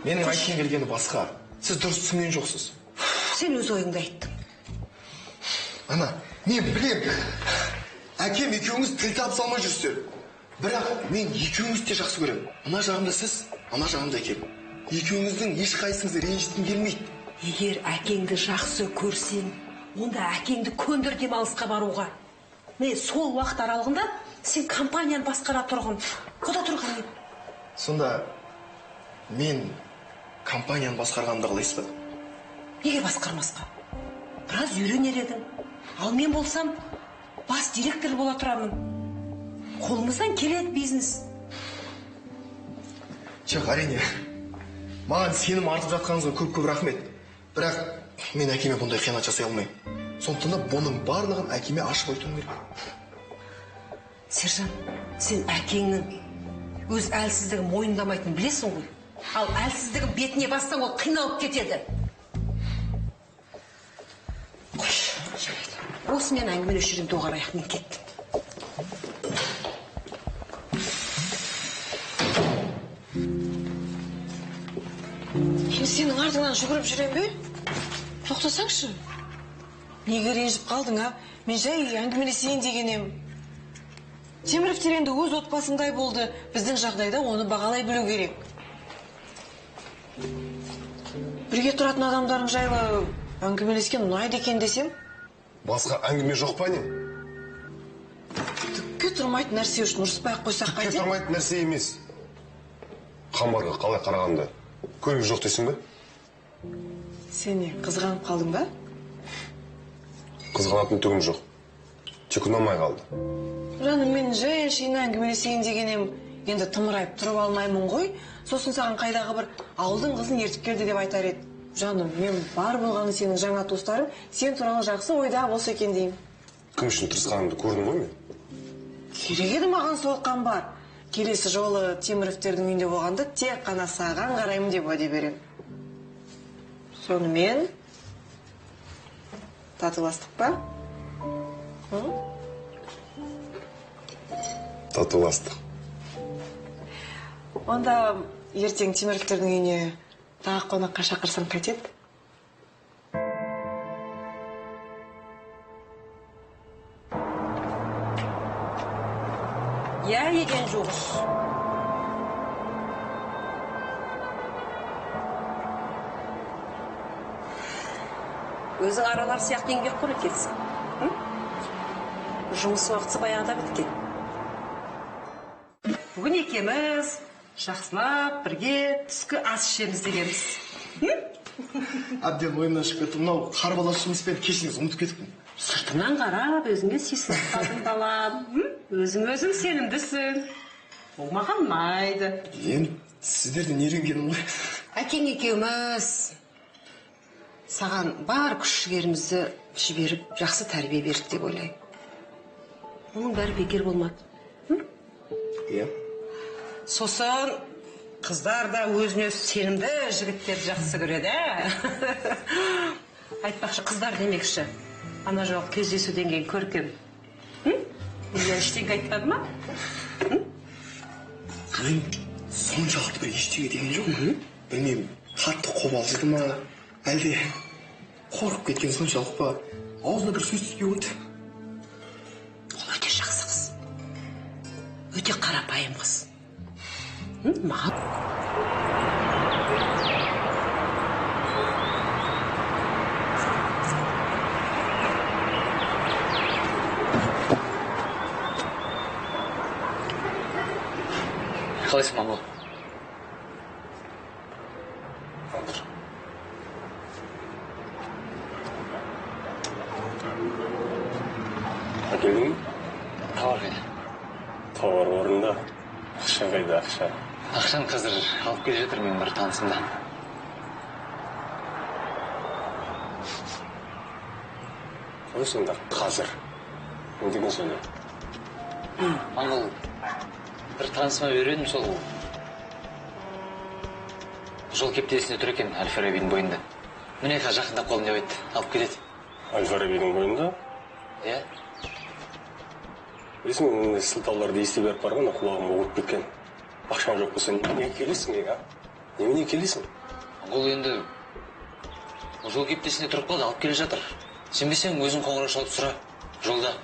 Speaker 8: менің айтқым келгені басқа. Сіз дұрыс түсінген жоқсыз.
Speaker 5: Сен өз ойыңды айттың.
Speaker 8: Ана, мен білем. Әкем екеуіңіз тіл табыса алмай жүрсіздер. Бірақ мен екеуіңізді де жақсы көремін. Ана жағымда сіз, ана жағымда әкем. Екеуіңіздің ешқайсыңызды ренжіткім келмейді.
Speaker 5: Егер әкеңді жақсы көрсең, онда әкеңді көндір демалысқа баруға. Міне сол уақыт аралығында сен компанияны басқара тұрғын. Құда тұрған еді.
Speaker 8: Сонда мен компанияны басқарғанымды қалайсыз ба?
Speaker 5: Неге басқармасқа? Біраз үйренер едің. Ал мен болсам бас директор бола тұрамын. Қолымыздан келеді бизнес.
Speaker 8: Жоқ, әрине. Маған сенім артып жатқаныңызға көп рахмет. Бірақ мен әкеме бұндай қиянат жасай алмаймын. Сондықтан да бұның барлығын әкеме ашып айтуым керек.
Speaker 5: Сержан, сен әкеңнің өз әлсіздігін мойындамайтынын білесің ғой. Ал әлсіздігін бетіне бассаң, ол қиналып кетеді. Осымен әңгімелес жүрген доғарайық, мен кеттім.
Speaker 3: Мен сенің артыңнан жүгіріп жүрем бе? Тоқтасаңшы. Неге ренжіп қалдың, а? Мен жай әңгімелесейін деген ем. Теміровтер енді өз отбасындай болды. Біздің жағдайда оны бағалай білу керек. Бірге тұратын адамдардың жайлы әңгімелескен ұнайды екен десем?
Speaker 11: Басқа әңгіме жоқ па не?
Speaker 3: Түкке тұрмайтын нәрсе үшін ұрыспай қойсақ қайтем?
Speaker 11: Түкке тұрмайтын нәрсе емес. Қамбарға қалай қарағанда көлік жоқ дейсің бе?
Speaker 3: Сен не, қызғанып қалдың ба?
Speaker 11: Қызғанатын түгім жоқ. Тек ұнамай қалды.
Speaker 3: Жаным, мен жай әшейін әңгімелесейін деген ем. Енді тымырайып тұрып алмаймын ғой. Сосын саған қайдағы бір ауылдың қызын ертіп келді деп айтар еді. Жаным, мен бар болғаны сенің жаңа туыстарың сен туралы жақсы ойда болса екен деймін.
Speaker 11: Кім үшін тырысқанымды көрдің ғой мен?
Speaker 3: Керек еді маған сол қамбар. Келесі жолы Теміровтердің үйінде болғанда тек қана саған қараймын деп уәде беремін. Сонымен татуластық па?
Speaker 11: Татуластық.
Speaker 3: Онда ертең Теміровтердің үйіне тағы қонаққа шақырсам қайтеді?
Speaker 5: Я еген жоғыз. Өзің аралар сияқты еңбек қор екенсің. Жұмыс уақытысы баяғыда біткен. Бүгін екеміз жақсылап бірге түскі ас ішеміз дегенбіз.
Speaker 8: Әбден ойымнан шығып кетті. Мынау қарбалас жұмыспен кешіңіз ұмытып кетіппін.
Speaker 5: Сыртынан қарап, өзіңе сүйсініп қалдың балам. Өзің сенімдісің. Ол маған ұнайды.
Speaker 8: Енді сіздерден үйренгенім ғой.
Speaker 5: Әкең екеуміз саған бар күш-жігерімізді жіберіп, жақсы тәрбие бердік деп ойлаймын. Оның бәрі бекер болмады.
Speaker 8: Иә.
Speaker 5: Сосын қыздар да өзіне сенімді жігіттер жақсы көреді. Айтпақшы, қыздар демекші. Ана жоқ кездесуден кейін көркем. Мен ештеңе айтпады ма?
Speaker 8: Мен соншалықты бір ештеңе деген жоқ. Білмеймін, қатты қобалжыды ма, әлде қорқып кеткен соншалық па, аузына бір сөз түспей қойды.
Speaker 5: Ол өте жақсы қыз. Өте қарапайым қыз. Маған
Speaker 7: қалайсың, мамыл?
Speaker 11: Әкелдің?
Speaker 7: Тауар қайда?
Speaker 11: Тауар орында. Ақша қайда, ақша?
Speaker 7: Ақшаны қазір алып келе жатыр мен бір танысымда.
Speaker 11: Қой сонда, қазір. Не деген сөйле?
Speaker 7: Мамыл, бір танысыма бередім, сол жол кептелісінде тұр екен, Әл-Фарабидің бойында. Міне жақында қолын деп айтты, алып келеді.
Speaker 11: Әл-Фарабидің бойында?
Speaker 7: Иә?
Speaker 11: Білесің, мен сылтауларды ести беріп барған, құлағым оғып кеткен. Ақшаң жоқ болса, неге келесің, а? Немене келесің?
Speaker 7: Ол енді жол кептелісінде тұрып қалды, алып келе жатыр. Сенбесең, өзің қоңырау шалып сұра, жолда.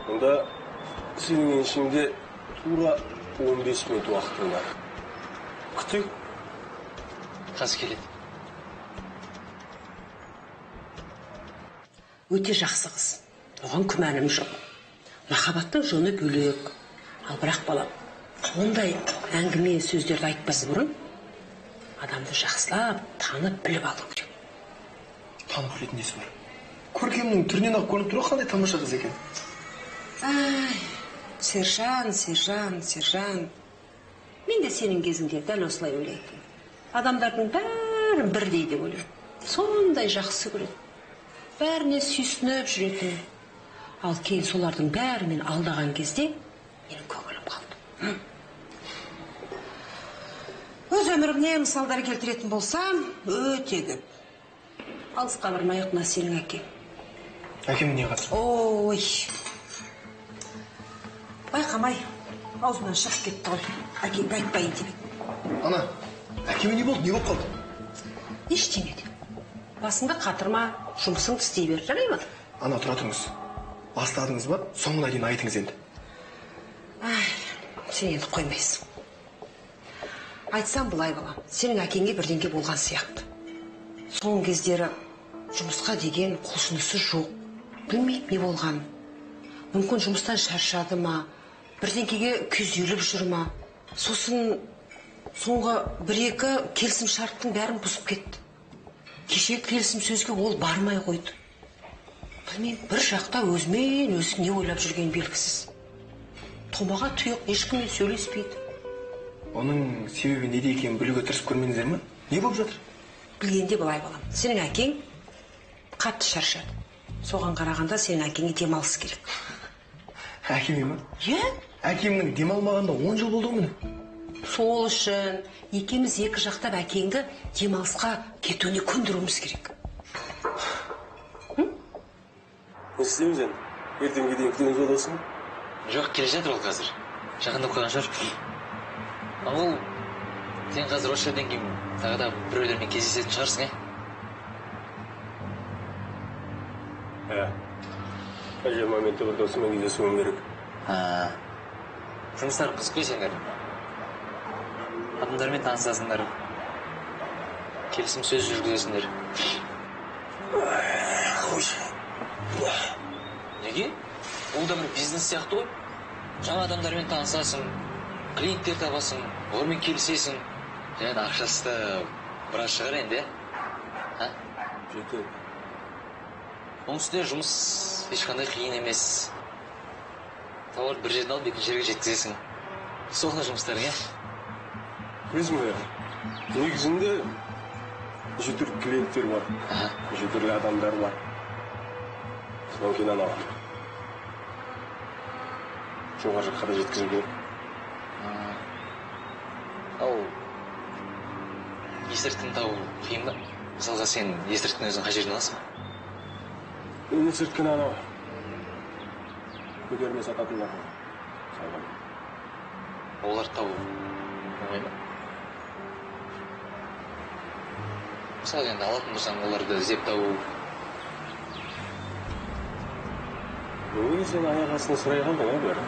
Speaker 11: Онда сенің еншіңде тура 15 минут уақытың бар. Күтейік.
Speaker 7: Қазір келеді.
Speaker 5: өте жақсы қыз. Оған күмәнім жоқ. Махаббаттың жөні бөлек. Ал бірақ балам, ондай әңгіме сөздерді айтпас бұрын адамды жақсылап, танып, біліп алу керек.
Speaker 8: Танып білетін несі бар? Көркемнің түрінен ақ көрініп тұр қандай тамаша қыз екен.
Speaker 5: Сержан. Мен де сенің кезіңде дәл осылай ойлайтын. Адамдардың бәрін бірдей деп ойлаймын. Сондай жақсы көреді. Бәріне сүйсініп жүретін. Ал кейін солардың бәрімен алдаған кезде менің көңілім қалды. Өз өмірімнен мысалдар келтіретін болсам, өте көп. Алысқа бармайық, мына сенің әкең.
Speaker 8: Әкем не қатыр?
Speaker 5: Ой. Байқамай, аузымнан шығып кетті ғой. Әкеңді айтпайын деп.
Speaker 8: Ана, әкеме не болды? Не болып қалды?
Speaker 5: Ештеңе де. Басыңда қатырма, жұмысыңды істей бер, жарай ма?
Speaker 8: Ана, тұра тұрыңыз. Бастадыңыз ба? Соңына дейін айтыңыз енді.
Speaker 5: Сен енді қоймайсың. Айтсам былай балам, сенің әкеңе бірдеңке болған сияқты. Соңғы кездері жұмысқа деген құлшынысы жоқ. Білмейді не болған. Мүмкін жұмыстан шаршады ма, бірдеңкеге күйзеліп жүр ма. Сосын соңғы 1-2 келісім шарттың бәрін бұзып кетті. Кеше келісім сөзге ол бармай қойды. Білмеймін, бір жақта өзімен өзі не ойлап жүрген белгісіз. Томаға тұйық, ешкіммен сөйлеспейді.
Speaker 8: Оның себебі неде екенін білуге тырысып көрмеңіздер ме? Не болып жатыр?
Speaker 5: Білгенде былай балам, сенің әкең қатты шаршады. Соған қарағанда сенің әкеңе демалыс керек.
Speaker 8: Әкеме ме?
Speaker 5: Е?
Speaker 8: Әкемнің демалмағанда 10 жыл болды ғой міне.
Speaker 5: Сол үшін екеуміз екі жақтап әкеңді демалысқа кетуіне көндіруіміз керек.
Speaker 11: Не істейміз енді? Ертеңге дейін күткен жолдасың?
Speaker 7: Жоқ, келе жатыр ол қазір. Жақындап қойған шығар. Ал сен қазір осы жерден кейін тағы да біреулермен кездесетін шығарсың,
Speaker 11: Әжер моментте бір досымен кездесуім керек.
Speaker 7: Жұмыстар қызық қой сендер. Адамдармен танысасыңдар. Келісім сөз жүргізесіңдер. Неге? Ол да бір бизнес сияқты ғой. Жаңа адамдармен танысасың, клиенттер табасың, олармен келісесің. Және ақшасы да біраз шығар енді,
Speaker 11: Жетеді.
Speaker 7: Оның үстіне жұмыс ешқандай қиын емес. Тауар бір жерден алып екінші жерге жеткізесің. Соңғы жұмыстарың,
Speaker 11: Білесің бе, негізінде неше түрлі клиенттер бар, неше түрлі адамдар бар. Содан кейін анау жоғары жаққа да жеткізу керек.
Speaker 7: Ал есірткіні табу қиын ба? Мысалға сен есірткіні өзің қай жерден аласың?
Speaker 11: Есірткіні анау көтерме сататындар бар.
Speaker 7: Оларды табу оңай ма? Мысалы енді алатын болсаң, оларды іздеп табу.
Speaker 11: Неге сен аяқ астына сұрай қалдың, бәрі?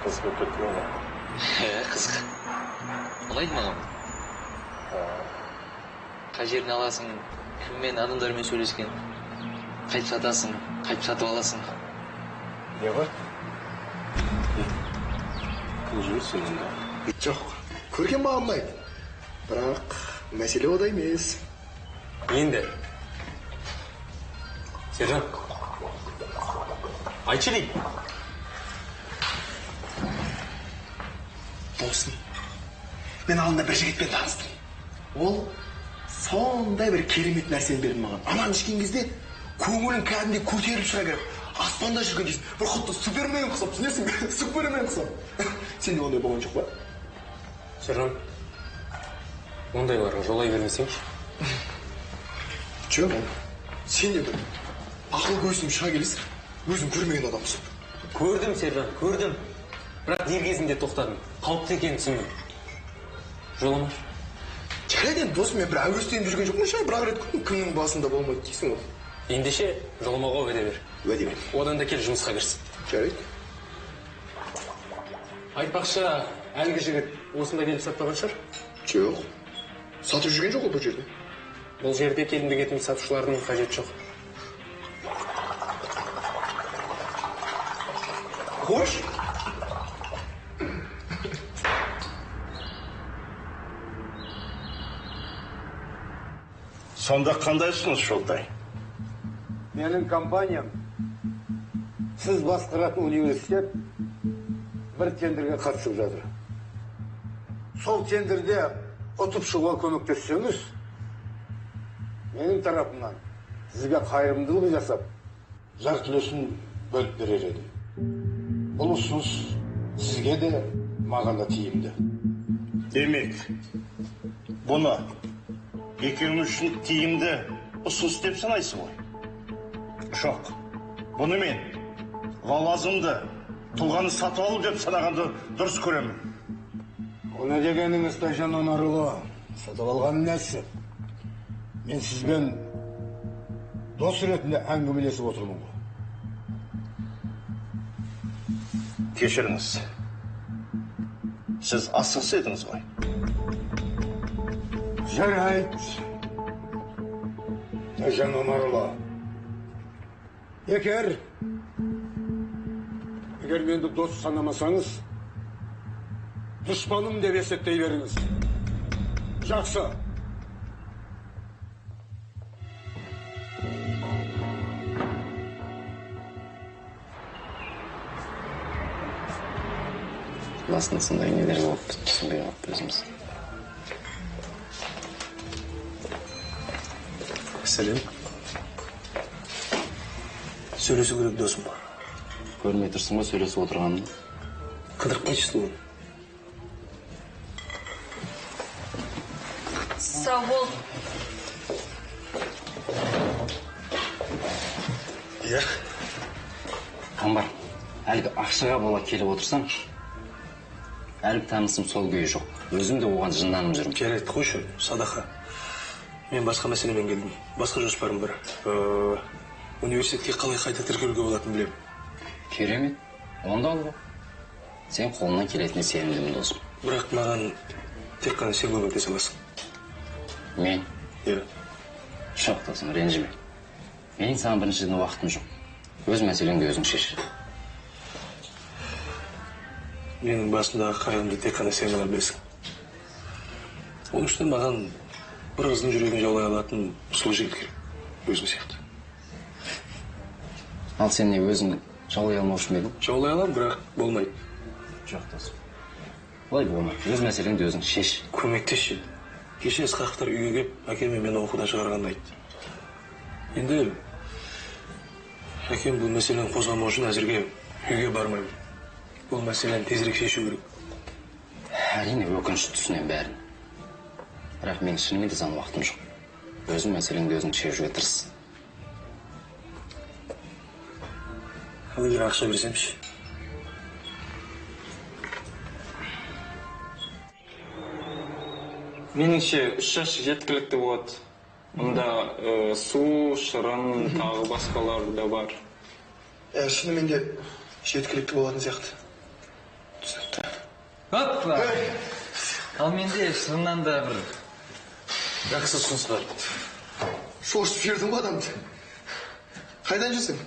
Speaker 11: Қызық болып кетті ме?
Speaker 7: Қызық. Ұнайды маған. Қай жерден аласың, кіммен, адамдармен сөйлескен, қайтып сатасың, қайтып сатып аласың.
Speaker 11: Не бар? Кім жүрсің енді?
Speaker 8: Жоқ, көрген маған ұнайды. Бірақ мәселе ода емес.
Speaker 11: Енді. Сержан. Айтшы дейді.
Speaker 8: Досым, мен алдында бір жігітпен таныстым. Ол сондай бір керемет нәрсені берді маған. Аман ішкен кезде көңілің кәдімгідей көтеріліп шыға келіп, аспанда жүрген дейсің. Бір құтты супермен құсап, түсінесің бе? Супермен құсап. Сенде ондай болған жоқ па?
Speaker 11: Сержан, ондайларға жолай бермесеңші.
Speaker 8: Жоқ, сен де бір ақыл көзім шыға келесің. Өзім көрмеген адамсың.
Speaker 11: Көрдім, Сержан, көрдім. Бірақ дер кезінде тоқтадым. Қауіпті екенін түсіндім. Жоламаш.
Speaker 8: Жарайды енді досым, мен бір әуестеніп жүрген жоқпын ше, бірақ рет кімнің басында болмайды дейсің ғой.
Speaker 11: Ендеше жоламауға уәде бер.
Speaker 8: Уәде бер.
Speaker 11: Одан да кел жұмысқа кірсін.
Speaker 8: Жарайды.
Speaker 11: Айтпақшы, әлгі жігіт осында келіп сатпаған шығар?
Speaker 8: Жоқ. Сатып жүрген жоқ ол бұл жерде.
Speaker 11: Бұл жерде келімді кетімді сатушылардың қажеті жоқ.
Speaker 8: қош.
Speaker 4: Сонда қандай ұсыныс жолдай?
Speaker 6: Менің компаниям сіз басқаратын университет бір тендерге қатысып жатыр. Сол тендерде ұтып шығуға көмектессеңіз, менің тарапымнан сізге қайырымдылық жасап, жарты үлесін бөліп берер едім. Бұл ұсыныс сізге де, маған да тиімді.
Speaker 4: Демек, бұны екеуміз үшін тиімді ұсыныс деп санайсың ғой? Жоқ, бұны мен лауазымды тұлғаны сатып алу деп санағанды дұрыс көремін.
Speaker 6: Оны дегеніңіз Тайжан Омарұлы, сатып алған несі? Мен сізбен дос ретінде әңгімелесіп отырмын ғой.
Speaker 4: Кешіріңіз. Сіз асығыс едіңіз ғой?
Speaker 6: Жарайды. Тайжан Омарұлы, егер менді дос санамасаңыз, дұшпаным деп есептей беріңіз. Жақсы.
Speaker 9: Басында сондай нелер болып түсінбей қалыпты өзіміз.
Speaker 8: Сәлем. Сөйлесу керек досым бар.
Speaker 9: Көрмей тұрсың ба сөйлесіп отырғанын?
Speaker 8: Қыдырып қайтшысың оны.
Speaker 1: Сау бол.
Speaker 8: Иә.
Speaker 9: Қамбар, әлгі ақшаға бола келіп отырсам, әлгі танысым сол күйі жоқ. Өзім де оған жынданып жүрмін.
Speaker 8: Жарайды, қойшы, Садақа. Мен басқа мәселемен келдім. Басқа жоспарым бар. Университетке қалай қайта тіркелуге болатынын білемін.
Speaker 9: Керемет. Онда ал ғой. Сен қолынан келетіне сенімдімін досым.
Speaker 8: Бірақ маған тек қана сен көмектесе аласың.
Speaker 9: Мен?
Speaker 8: Иә.
Speaker 9: Жоқ досым, ренжіме. Менің саған біріншіден уақытым жоқ. Өз мәселеңді өзің шеш.
Speaker 8: Менің басымдағы қайғымды тек қана сен ғана білесің. Оның үшін маған бір қыздың жүрегін жаулай алатын сұлу жігіт керек. Өзің сияқты.
Speaker 9: Ал сен не өзің жаулай алмаушы ма едің?
Speaker 8: Жаулай аламын, бірақ болмайды.
Speaker 9: Жоқ досым. Олай болмайды. Өз мәселеңді өзің шеш.
Speaker 8: Көмектесші. Кеше ысқақтар үйге келіп, әкем мені оқудан шығарғанын айтты. Енді әкем бұл мәселені қозғамау үшін әзірге үйге бармаймын. Бұл мәселені тезірек шешу керек.
Speaker 9: Әрине өкінішті түсінемін бәрін. Бірақ мен шынымен де саған уақытым жоқ. Өзің мәселеңді өзің шешуге тырыс.
Speaker 8: Ал егер ақша берсемші?
Speaker 10: Меніңше 3 жас жеткілікті болады. Мұнда су, шырын, тағы басқалар да бар.
Speaker 8: Шынымен де жеткілікті болатын сияқты.
Speaker 7: Түсінікті. Оппа! Ал менде шырыннан да бір жақсы ұсыныс бар.
Speaker 8: Шошып жібердің ба адамды? Қайдан жүрсің?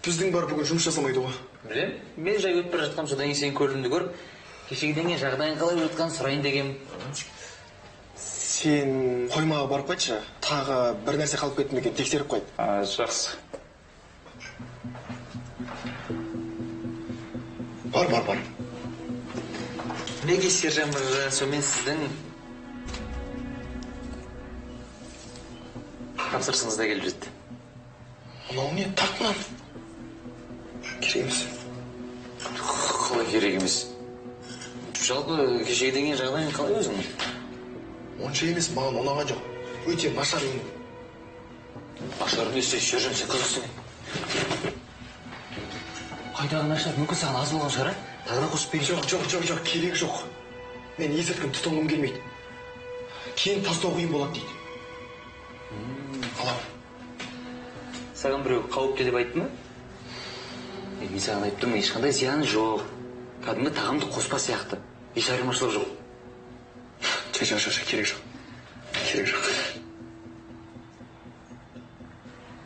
Speaker 8: Біздің бар бүгін жұмыс жасамайды ғой.
Speaker 7: Білем, мен жай өтіп бара жатқам, содан кейін сенің көлімді көріп, кешегіден кейін жағдайың қалай өткен сұрайын деген.
Speaker 8: Сен қоймаға барып қайтшы, тағы бір нәрсе қалып кетті ме екен, тексеріп қайт.
Speaker 10: Жақсы.
Speaker 8: Бар.
Speaker 7: Неге сержан мырза, сонымен сіздің тапсырысыңыз да келіп жетті.
Speaker 8: Мынау не, тартынан? Керек емес.
Speaker 7: Қалай керек емес? Жалпы кешегіден кейін жағдайың қалай өзіңнің?
Speaker 8: Онша емес, маған ұнаған жоқ. Өте нашар ең.
Speaker 7: Нашар несі, сержан, сен қызықсың. Қайдағы нашар, мүмкін саған аз болған шығар, тағы да қосып берейін.
Speaker 8: Жоқ, керек жоқ. Мен есірткім тұтынғым келмейді. Кейін тастау қиын болады дейді. Қалам.
Speaker 7: Саған біреу қауіпті деп айтты ма? Мен саған айтып тұрмын, ешқандай зияны жоқ. Кәдімгі тағамды қоспа сияқты. Еш айырмашылық жоқ.
Speaker 8: Керек жоқ.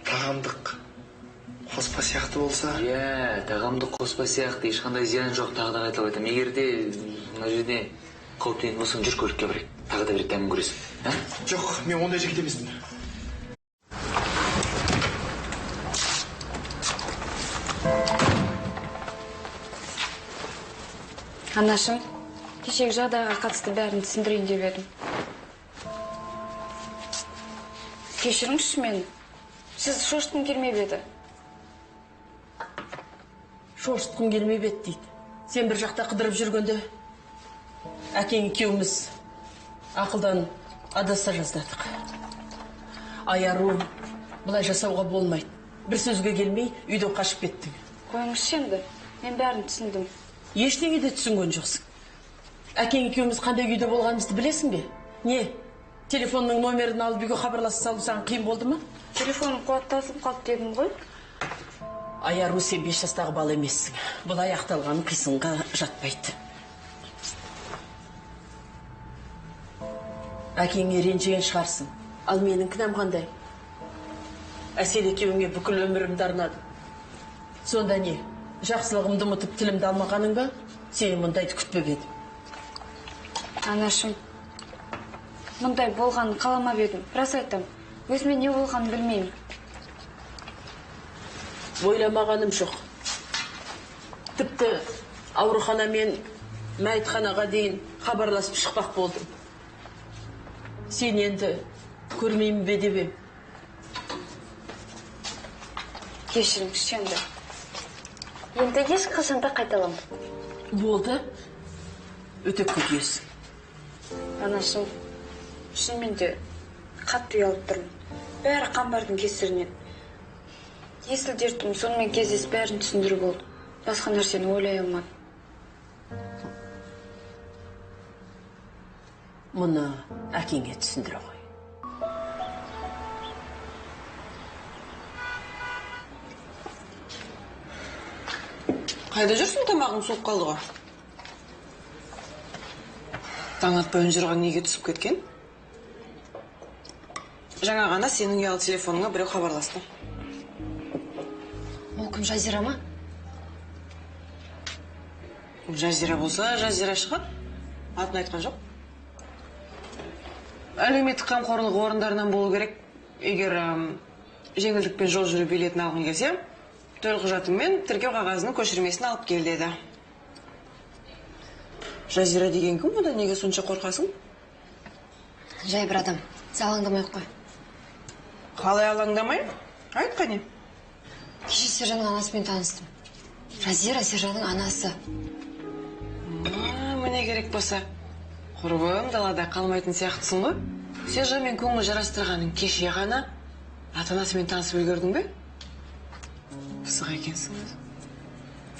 Speaker 8: Тағамдық қоспа қоспа сияқты болса.
Speaker 7: Иә, тағамды қоспа сияқты ешқандай зиян жоқ, тағы да қайталап айтамын. Егер де мына жерде қауіптенетін болсаң жүр көлікке барайық. Тағы да бір дәмін көресің.
Speaker 8: Жоқ, мен ондай жігіт емеспін.
Speaker 1: Анашым, кешегі жағдайға қатысты бәрін түсіндірейін деп едім. Кешіріңізші мені. Сіз шошытқым келмеп еді.
Speaker 2: Шошытқым келмеп еді дейді. Сен бір жақта қыдырып жүргенде әкең екеуміз ақылдан адаса жаздадық. Аяру, бұлай жасауға болмайды. Бір сөзге келмей үйден қашып кеттің.
Speaker 1: Қойыңызшы енді, мен бәрін түсіндім.
Speaker 2: Ештеңе де түсінген жоқсың. Әкең екеуміз қандай күйде болғанымызды білесің бе? Не? Телефонның номерін алып үйге хабарласып салу саған қиын болды ма?
Speaker 1: Телефоным қуаты таусылып қалды дедім ғой.
Speaker 2: Аяру, сен 5 жастағы бала емессің. Бұл аяқталғаны қисынға жатпайды. Әкеңе ренжіген шығарсың. Ал менің кінәм қандай? Әсел екеуіңе бүкіл өмірімді арнадым. Сонда не? Жақсылығымды ұмытып тілімді алмағаның ба? Сені мұндайды күтпеп едім.
Speaker 1: Анашым, мұндай болғанын қаламап едім. Рас айтам, өзіме не болғанын білмеймін.
Speaker 2: Ойламағаным жоқ. Тіпті аурухана мен мәйітханаға дейін хабарласып шықпақ болдым. Сен енді көрмеймін бе деп ем.
Speaker 1: Кешіріңізші енді. Енді ешқашан да қайталамын.
Speaker 2: Болды. Өтеп кетесің.
Speaker 1: Анашым, шынымен де қатты ұялып тұрмын. Бәрі қамбардың кесірінен. Есіл дертім сонымен кездесіп бәрін түсіндіріп болды. Басқа нәрсені ойлай алмадым.
Speaker 2: Мұны әкеңе түсіндіре ғой.
Speaker 3: Қайда жүрсің, тамағың суып қалды ғой? Таң атпай ұнжырған неге түсіп кеткен? Жаңа ғана сенің ұялы телефоныңа біреу хабарласты.
Speaker 5: Ол кім, Жазира ма?
Speaker 3: Жазира болса, Жазира шығады. Атын айтқан жоқ. Әлеуметтік қамқорлық орындарынан болу керек. Егер жеңілдікпен жол жүру билетін алғың келсе, төлқұжатың мен тіркеу қағазының көшірмесін алып кел деді. Жазира деген кім, одан неге сонша қорқасың?
Speaker 5: Жай бір адам. Алаңдамай қой.
Speaker 3: Қалай алаңдамай? Айт қане.
Speaker 5: Кеше Сержанның анасымен таныстым. Жазира Сержанның анасы.
Speaker 3: Міне керек болса. Құрбым, далада қалмайтын сияқтысың ғой. Сержанмен көңіл жарастырғаның кеше ғана ата-анасымен танысып үлгердің бе? Пысық екенсің.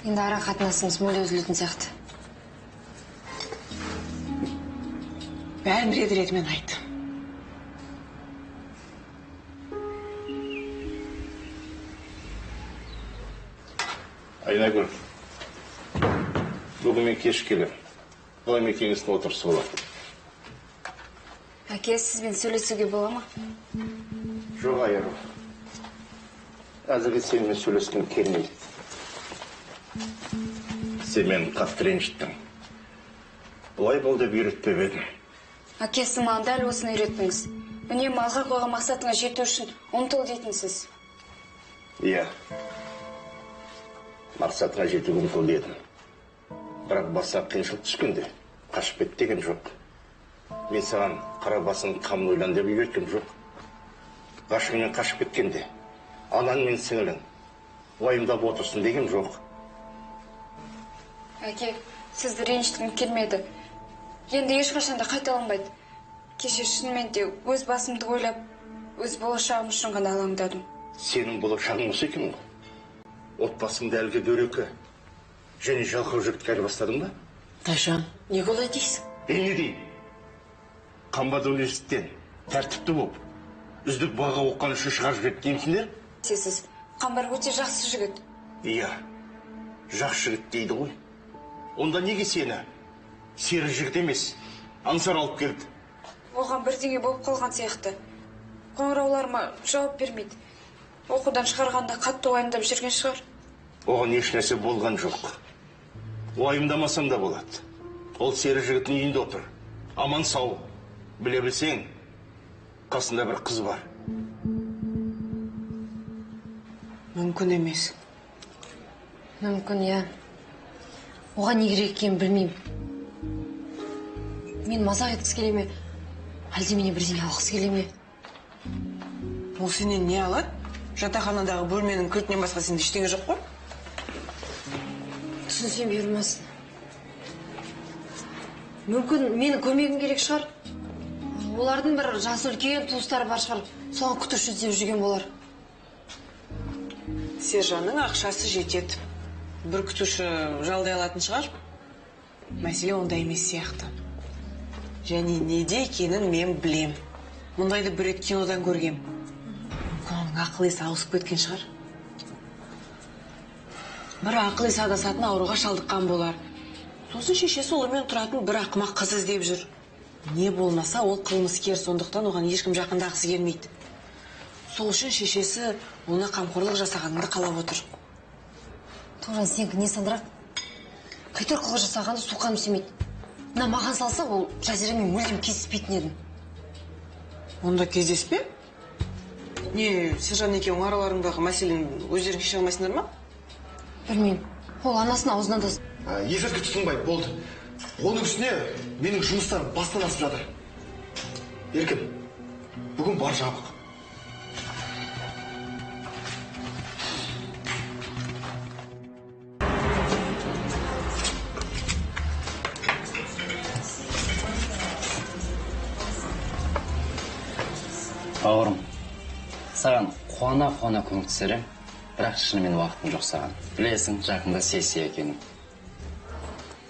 Speaker 5: Енді ара қатынасымыз мүлде үзілетін сияқты.
Speaker 3: Бәрін рет-ретімен айт.
Speaker 4: Айнагүл, бүгін мен кешкелі. Бұлай мекеңіздің отырысы болады.
Speaker 1: Әке, сізбен сөйлесуге бола ма?
Speaker 4: Жоқ, Айару. Әзірге сенімен сөйлескім келмейді. Сен мені қатты ренжіттің. Бұлай бол деп үйретпеп едім.
Speaker 1: Әке, сіз маған дәл осыны үйреттіңіз. Үнемі алға қойған мақсатыңа жету үшін ұмтыл дейтінсіз.
Speaker 4: Иә. Мақсатыңа жетуге ұмтыл дедім. Бірақ басқа қиыншылық түскенде қашып кет деген жоқ. Мен саған қара басың қамын ойлан деп үйреткем жоқ. Ғашығыңмен қашып кеткенде анаң мен сіңілің уайымдап отырсын деген жоқ.
Speaker 1: Әке, сізді ренжіткім келмеді. Енді ешқашан да қайталанбайды. Кеше шынымен де өз басымды ойлап, өз болашағым үшін ғана алаңдадым.
Speaker 4: Сенің болашағың осы екен ғой. Отбасыңды әлгі дөрекі және жалқау жігітке айырбастадың ба?
Speaker 2: Тайжан, не олай дейсің?
Speaker 4: Не дейін? Қамбат университеттен тәртіпті болып, үздік баға оққан үшін шығарып жіберді деймісіңдер?
Speaker 1: Сіз Қамбар өте жақсы жігіт.
Speaker 4: Иә, жақсы жігіт дейді ғой. Онда неге сені сері жігіт емес, аңсар алып келді?
Speaker 1: Оған бірдеңе болып қалған сияқты. Қоңырауларыма жауап бермейді. Оқудан шығарғанда қатты уайымдап жүрген шығар.
Speaker 4: Оған еш нәрсе болған жоқ. Уайымдамасам да болады. Ол сері жігіттің үйінде отыр. Аман сау. Біле білсең, қасында бір қыз бар.
Speaker 3: Мүмкін емес.
Speaker 5: Мүмкін, иә. Оған не керек екенін білмеймін. Мен мазақ еткісі келе ме? Әлде менен бірдеңе алғысы келе ме?
Speaker 3: Ол сенен не алады? Жатақханадағы бөлменің кілтінен басқа сенде ештеңе жоқ қой?
Speaker 5: Түсінсем бермесін. Мүмкін менің көмегім керек шығар. Олардың бір жасы үлкен туыстары бар шығар. Соған күтуші іздеп жүрген болар.
Speaker 3: Сержанның ақшасы жетеді. Бір күтуші жалдай алатын шығар. Мәселе онда емес сияқты. Және неде екенін мен білем. Мұндайды бір рет кинодан көргем. Оның ақыл есі ауысып кеткен шығар. Бір ақыл есі адасатын ауруға шалдыққан болар. Сосын шешесі олармен тұратын бір ақымақ қыз іздеп жүр. Не болмаса ол қылмыскер, сондықтан оған ешкім жақындағысы келмейді. Сол үшін шешесі оны қамқорлық жасағаныңды қалап отыр.
Speaker 5: Тоғжан, сенікі не сандырақ? Қайтер қылғы жасағанды суқаным семейді. Мына маған салса, ол жазирамен мүлдем кездеспейтін едім.
Speaker 3: Онда кездеспе? Не, Сержан екеуің араларыңдағы мәселені өздерің шеше алмайсыңдар ма?
Speaker 5: Білмеймін. Ол анасын аузынан да...
Speaker 8: Есірткі тұтынбай, болды. Оның үстіне менің жұмыстарым бастан асып жатыр. Еркін, бүгін бар жабық.
Speaker 9: Бауырым, саған қуана көмектесерем, бірақ шынымен уақытым жоқ саған. Білесің, жақында сессия екенін.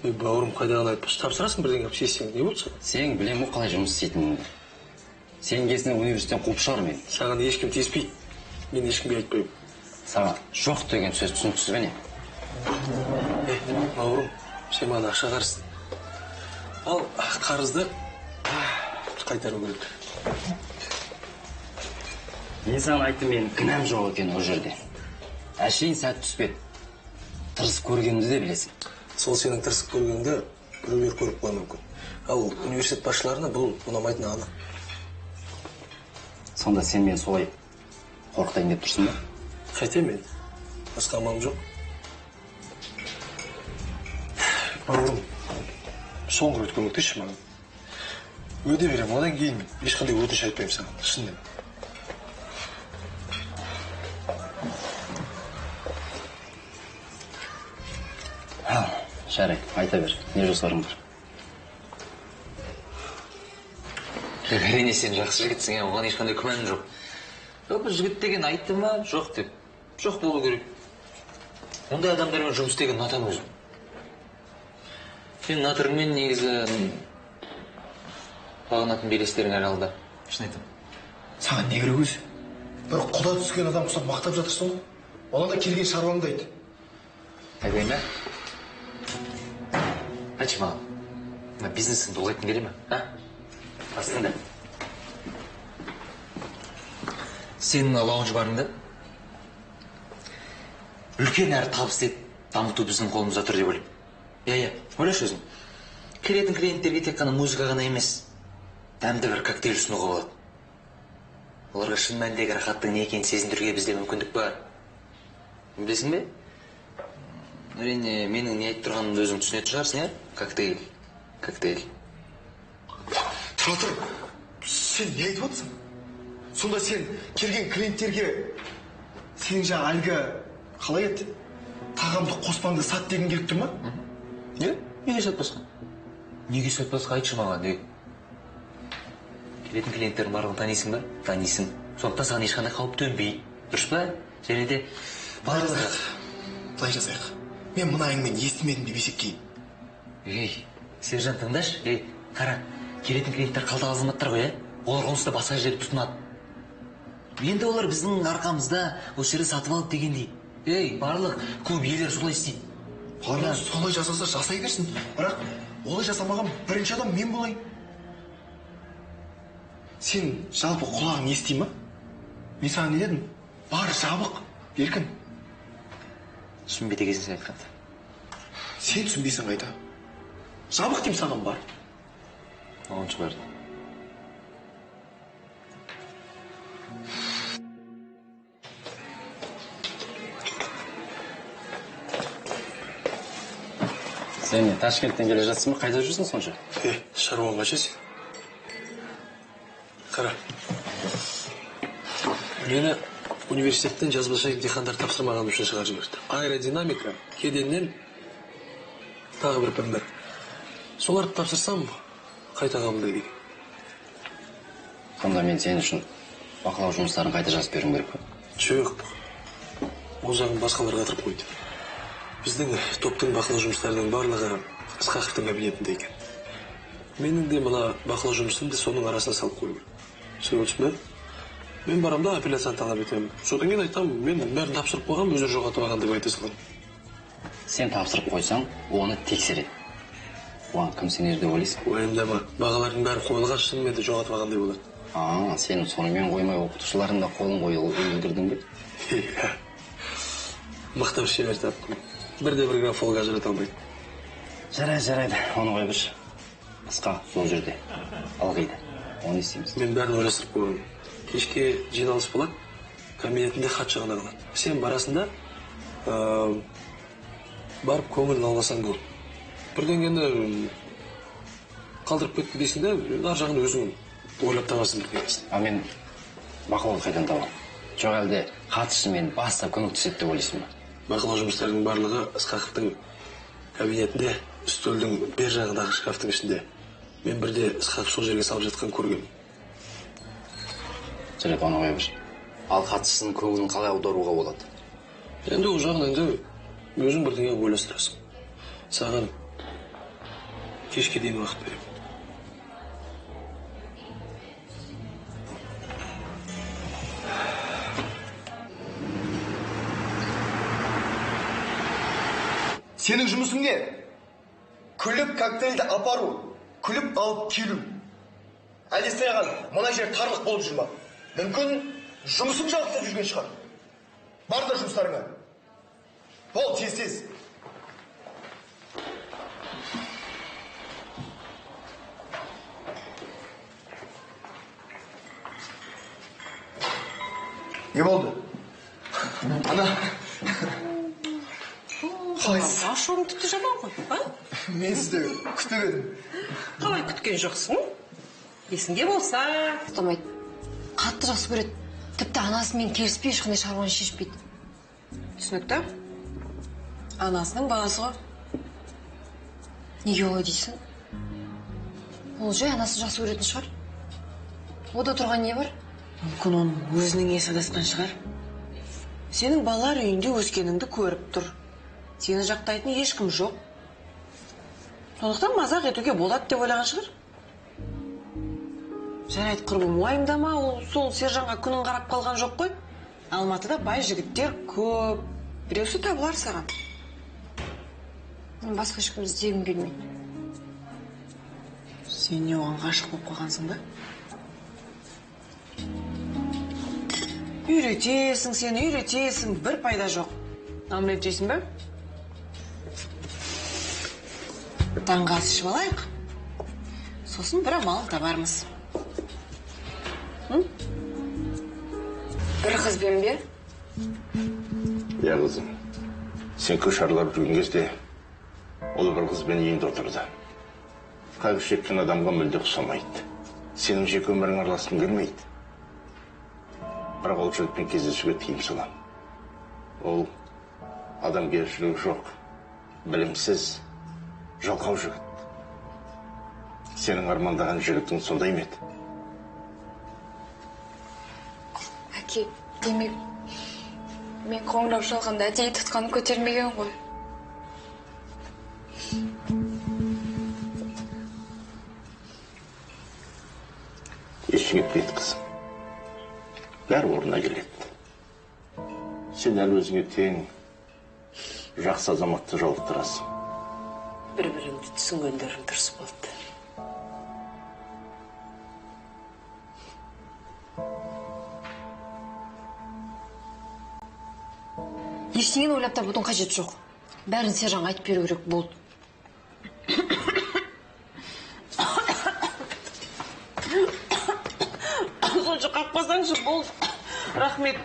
Speaker 11: Бауырым, қайдаған айтпаш, тапсырасың бірден сессияң, не болды саған?
Speaker 9: Сен білем ғой қалай жұмыс істейтініңді. Сен кезінде университеттен қуып шығар мен.
Speaker 11: Саған ешкім тиіспейді. Мен ешкімге айтпаймын.
Speaker 9: Саған жоқ деген сөз түсініксіз бе не?
Speaker 11: Бауырым, сен маған ақша қарызсың. Ал қарызды қайтару керек.
Speaker 9: Мен саған айттым, менің кінәм жоқ екен ол жерде. Әшейін сәт түспеді. Тырысып көргенімді де білесің.
Speaker 11: Сол сенің тырысып көргеніңді біреулер көріп қоюы мүмкін. Ал университет басшыларына бұл ұнамайтыны анық.
Speaker 9: Сонда сен мен солай қорқытайын деп тұрсың ба?
Speaker 11: Қайтем мен. Басқа амалым жоқ. Бауырым, соңғы рет көмектесші маған. Өде берем, одан кейін ешқандай өтініш айтпаймын саған. Шынымен.
Speaker 9: Жарай, айта бер, не жоспарың бар?
Speaker 7: Әрине сен жақсы жігітсің, оған ешқандай күмәнім жоқ. Жалпы жігіт деген айтты ма, жоқ деп. Жоқ болу керек. Ондай адамдармен жұмыс істеген ұнатамын өзім. Сен натырыңмен негізі бағынатын белестерің әлі алда. Шын айтам.
Speaker 8: Саған не керек өзі? Бір құда түскен адам құсап мақтап жатырсың ғой. Одан да келген шаруаңды айт.
Speaker 7: Айтайын ба? Айтшы маған, бизнесіңді ұлғайтын келе ме? Астында. Сенің лаунж барыңда үлкен әрі табысты дамыту біздің қолымызда тұр деп ойлаймын. Иә, ойлашы өзің. Келетін клиенттерге тек қана музыка ғана емес, дәмді бір коктейль ұсынуға болады. Оларға шын мәніндегі рахаттың не екенін сезіндіруге бізде мүмкіндік бар. Білесің бе? Әрине, менің не айтып тұрғанымды өзің түсінетін шығарсың, иә? Коктейль.
Speaker 8: Тұра тұр, сен не айтып отырсың? Сонда сен келген клиенттерге сен жаңа әлгі қалай еді? Тағамды қоспаңды сат деген келіп тұр ма?
Speaker 7: Не? Неге сатпасқа? Неге сатпасқа айтшы маған, келетін клиенттердің барлығын танисың ба? Танисың. Сондықтан саған ешқандай қауіп төнбейді. Дұрыс па? Және де
Speaker 8: былай жасайық. Мен мына әңгімені естімедім деп есептеймін.
Speaker 7: Сержан, тыңдаш, қара, келетін клиенттер қалталы азаматтар ғой, олар онсыз да басқа жерде тұтынады. Енді олар біздің арқамызда осы жерді сатып алып дегендей. Барлық көп иелер солай істейді.
Speaker 8: Барлық солай жасаса жасай берсін. Бірақ олай жасамаған бірінші адам мен болайын. Сен жалпы құлағың ести ма? Мен саған не дедім? Бар, жабық, еркін.
Speaker 7: Түсінбейді кезін сен айтқанды.
Speaker 8: Сен түсінбейсің қайта. Жабық дейм саған бар.
Speaker 7: Оған шығарды.
Speaker 9: Сен Ташкенттен келе жатсың ба? Қайда жүрсің сонша?
Speaker 11: Шаруаң қаша сен. Қара. Мені университеттен жазбаша емтихандар тапсырмағаным үшін шығарып жіберді. Аэродинамика, кеденнен тағы бір пән бар. Соларды тапсырсам, қайта қабылдайды екен.
Speaker 9: Сонда мен сен үшін бақылау жұмыстарын қайта жазып беруім керек пе?
Speaker 11: Жоқ. Ол жағын басқаларға қатырып қойды. Біздің топтың бақылау жұмыстарының барлығы Ысқақовтың кабинетінде екен. Менің де мына бақылау жұмысымды соның арасына салып қою керек. Сөйлесің бе? Мен барамда апелляцияны талап етемін. Содан кейін айтам, мен бәрін тапсырып қойғам, өзі жоғалтып алған деп айта салам.
Speaker 9: Сен тапсырып қойсаң, оны тексереді. Оған кім сенер деп ойлайсың?
Speaker 11: Уайымдама, бағалардың бәрі қойылған, шынымен де жоғалтып алғандай болады.
Speaker 9: Сен сонымен қоймай оқытушылардың да қолын қойып үлгердің бе?
Speaker 11: Мақтап шебер таптым. Бірде-бір графолог ажырата алмайды.
Speaker 9: Жарайды, оны қой бір. Қысқа, сол жерде. Ылғиды. Оны істейміз.
Speaker 11: Мен бәрін ойластырып қойдым. Кешке жиналыс болады, кабинетінде хат жағына қалады. Сен барасында барып көңілін алмасаң бол. Бірден енді қалдырып кетті дейсің де, ар жағын өзің ойлап табасың бірдеңесін.
Speaker 9: Мен бақылауды қайдан табам? Жоқ әлде хатшы мен бастап көмектеседі деп ойлайсың ба?
Speaker 11: Бақылау жұмыстарының барлығы Ысқақовтың кабинетінде, үстелдің бер жағындағы шкафтың ішінде. Мен бірде Ысқақов сол жерге салып жатқан көргем.
Speaker 9: Жарайды, оны қоя бір. Ал хатшысының көңілін қалай аударуға болады?
Speaker 11: Енді ол жағын енді өзің бірдеңе ойластырасың. Саған кешке дейін уақыт беремін.
Speaker 8: Сенің жұмысың не? Күліп коктейлді апару, күліп алып келу. Әлде саған мына жер тарлық болып жүр ма? Мүмкін жұмысың жалғастырып жүрген шығар. Бар да жұмыстарыңа. Бол, тез. Не болды? Ана...
Speaker 5: Ашуың тіпті жаман ғой, а?
Speaker 8: Мен сізді күтіп едім.
Speaker 5: Қалай күткен жоқсың? Есіңде болса...
Speaker 1: Құтамайды. Қатты жақсы көреді. Тіпті анасымен келіспей ешқандай шаруаны шешпейді.
Speaker 3: Түсінікті? Анасының баласы ғой.
Speaker 1: Неге олай дейсің? Ол жай анасын жақсы көретін шығар. Ода тұрған не бар?
Speaker 3: Мүмкін оның өзінің есі адасқан шығар. Сенің балалар үйінде өскеніңді көріп тұр. Сені жақтайтын ешкім жоқ. Сондықтан мазақ етуге болады деп ойлаған шығар. Жарайды, құрбым, уайымдама, ол сол сержанға күнін қарап қалған жоқ қой. Алматыда бай жігіттер көп. Біреусі табылар саған.
Speaker 1: Басқа ешкім іздегім келмейді.
Speaker 3: Сен не оған ғашық болып қойғансың ба? Үйретесің, бір пайда жоқ. Омлет жейсің ба? Таңғы ас ішіп алайық. Сосын бір амалын табармыз.
Speaker 1: Бір қызбен бе?
Speaker 4: Я қызым, сен көш аралап жүрген кезде ол бір қызбен үйінде отырды. Қайғы шеккен адамға мүлде ұқсамайды. Сенің жеке өмірің араласқың келмейді. Бірақ ол жігітпен кездесуге тыйым салам. Ол адамгершілігі жоқ, білімсіз, жалқау жігіт. Сенің армандаған жігітің сондай ма еді?
Speaker 1: Әке, демек, мен қоңырау шалғанда әдейі тұтқаны көтермеген ғой.
Speaker 4: Ештеңе етпейді қызым. Бәрі орнына келеді. Сен әлі өзіңе тең жақсы азаматты жолықтырасың.
Speaker 5: Бір-біріңді түсінгендерің дұрыс болды. Ештеңені ойлап табудың қажеті жоқ. Бәрін Сержанға айтып беру керек болды.
Speaker 3: Сонша қақпасаңшы болды. Рахмет.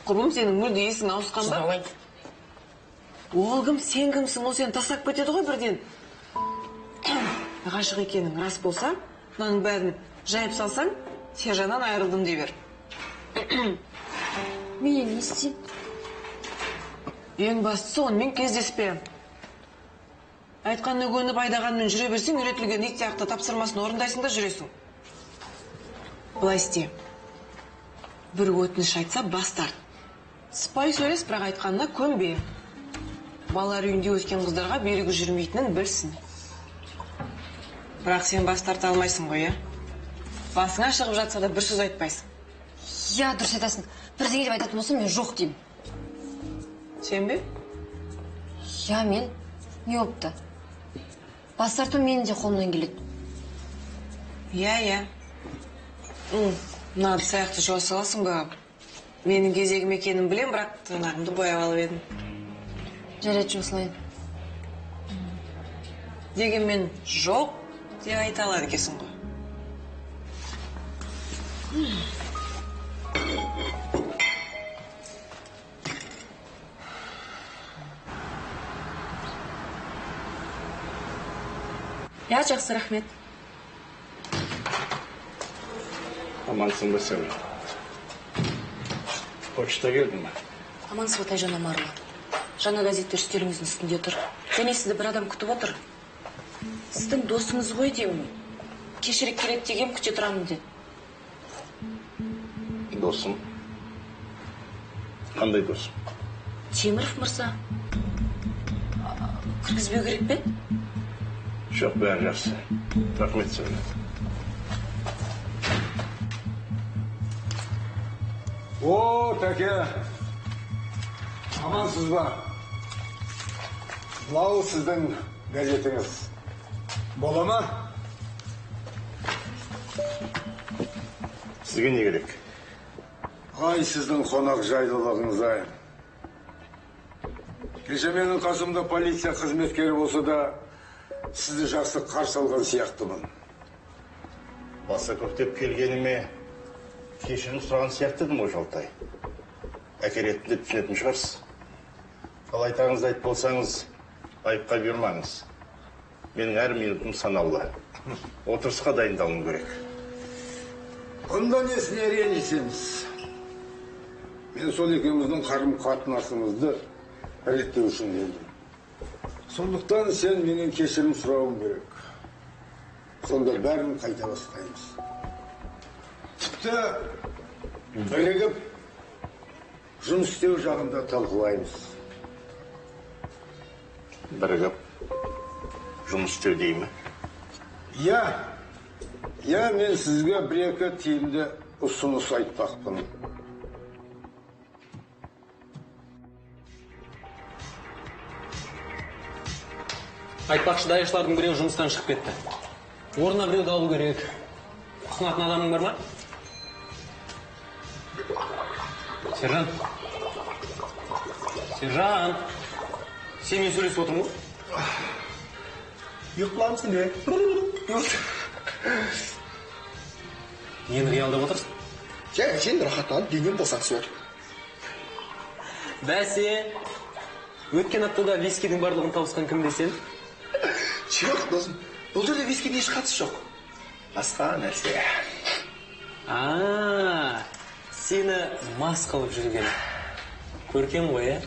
Speaker 3: Құрбым, сенің мүлде есің ауысқан ба? Ол кім, сен кімсің, ол сені тастап кетеді ғой бірден. Ғашық екенің рас болса, мынаның бәрін жайып салсаң, Сержаннан айырылдым дей бер.
Speaker 5: Мен не істеймін?
Speaker 3: Ең бастысы онымен кездеспе. Айтқанына көніп айдағанмен жүре берсең, үйретілген ит сияқты тапсырмасын орындайсың да жүресің. Былай істе. Бір өтініш айтса бас тарт. Сыпайы сөйлес, бірақ айтқанына көнбе. Балалар үйінде өскен қыздарға берігі жүрмейтінін білсін. Бірақ сен бас тарта алмайсың ғой, Басыңа шығып жатса да бір сөз айтпайсың.
Speaker 5: Я, дұрыс айтасың. Бірдеңе деп айтатын болсам, мен жоқ деймін.
Speaker 3: Сен бе?
Speaker 5: Я, мен. Не опты? Бас тарту менің де қолымнан келеді.
Speaker 3: Я. Мына саяқты жуа саласың ба? Менің кезегім екенін білем, бірақ тырнағымды бояп алып едім.
Speaker 5: Жарайды, осылайын.
Speaker 3: Дегенмен жоқ деп айта алады екенсің ғой.
Speaker 2: Я, жақсы, рахмет.
Speaker 4: Амансың ба сен? Почта келді ма?
Speaker 2: Амансыз ба, Тайжан Омарова. Жаңа газеттер үстеліңіздің үстінде тұр. Және сізді бір адам күтіп отыр. Сіздің досыңыз ғой деймін. Кешірек келеді дегем, күте тұрамын деді.
Speaker 4: Досым? Қандай досым?
Speaker 2: Теміров мырза. Кіргізбеу керек пе?
Speaker 4: Жоқ, бәрі жақсы. Рахмет сізге.
Speaker 6: О, Тәке. Амансыз ба? Мынау сіздің газетіңіз. Бола ма?
Speaker 4: Сізге не керек?
Speaker 6: Ай, сіздің қонақ жайлылығыңыз ай. Кеше менің қасымда полиция қызметкері болса да, сізді жақсы қарсы алған сияқтымын.
Speaker 4: Баса көктеп келгеніме кешірім сұраған сияқтыдым ғой, Жалтай. Әкеретінде түсінетін шығарсыз. Ал айтаңыз айтып болсаңыз, айыпқа бермаңыз. Менің әр минутым санаулы. Отырысқа дайындалуым керек.
Speaker 6: Онда несіне ренжісеміз? Мен сол екеуміздің қарым-қатынасымызды реттеу үшін келдім. Сондықтан сен менен кешірім сұрауым керек. Сонда бәрін қайта бастаймыз. Тіпті бірігіп жұмыс істеу жағында талқылаймыз.
Speaker 4: Бірігіп жұмыс істеу дей ме?
Speaker 6: Я, мен сізге бір-екі тиімді ұсыныс айтпақпын.
Speaker 11: Айтпақшы, дайыршылардың біреу жұмыстан шығып кетті. Орнына біреуді алу керек. Ұсынатын адамың бар ма? Сержан. Сен мен сөйлесіп отырмын ғой?
Speaker 8: Ұйықтыламысың бе?
Speaker 11: Нені қиялдап отырсың?
Speaker 8: Сен рахаттанып денем босаңсып отыр.
Speaker 11: Бәсе, өткен аптада вискидің барлығын тауысқан кім десен?
Speaker 8: Жоқ, досым, бұл жерде вискиге еш қатысы жоқ. Басқа нәрсе.
Speaker 11: Сені мас қылып жүрген. Көркем ғой,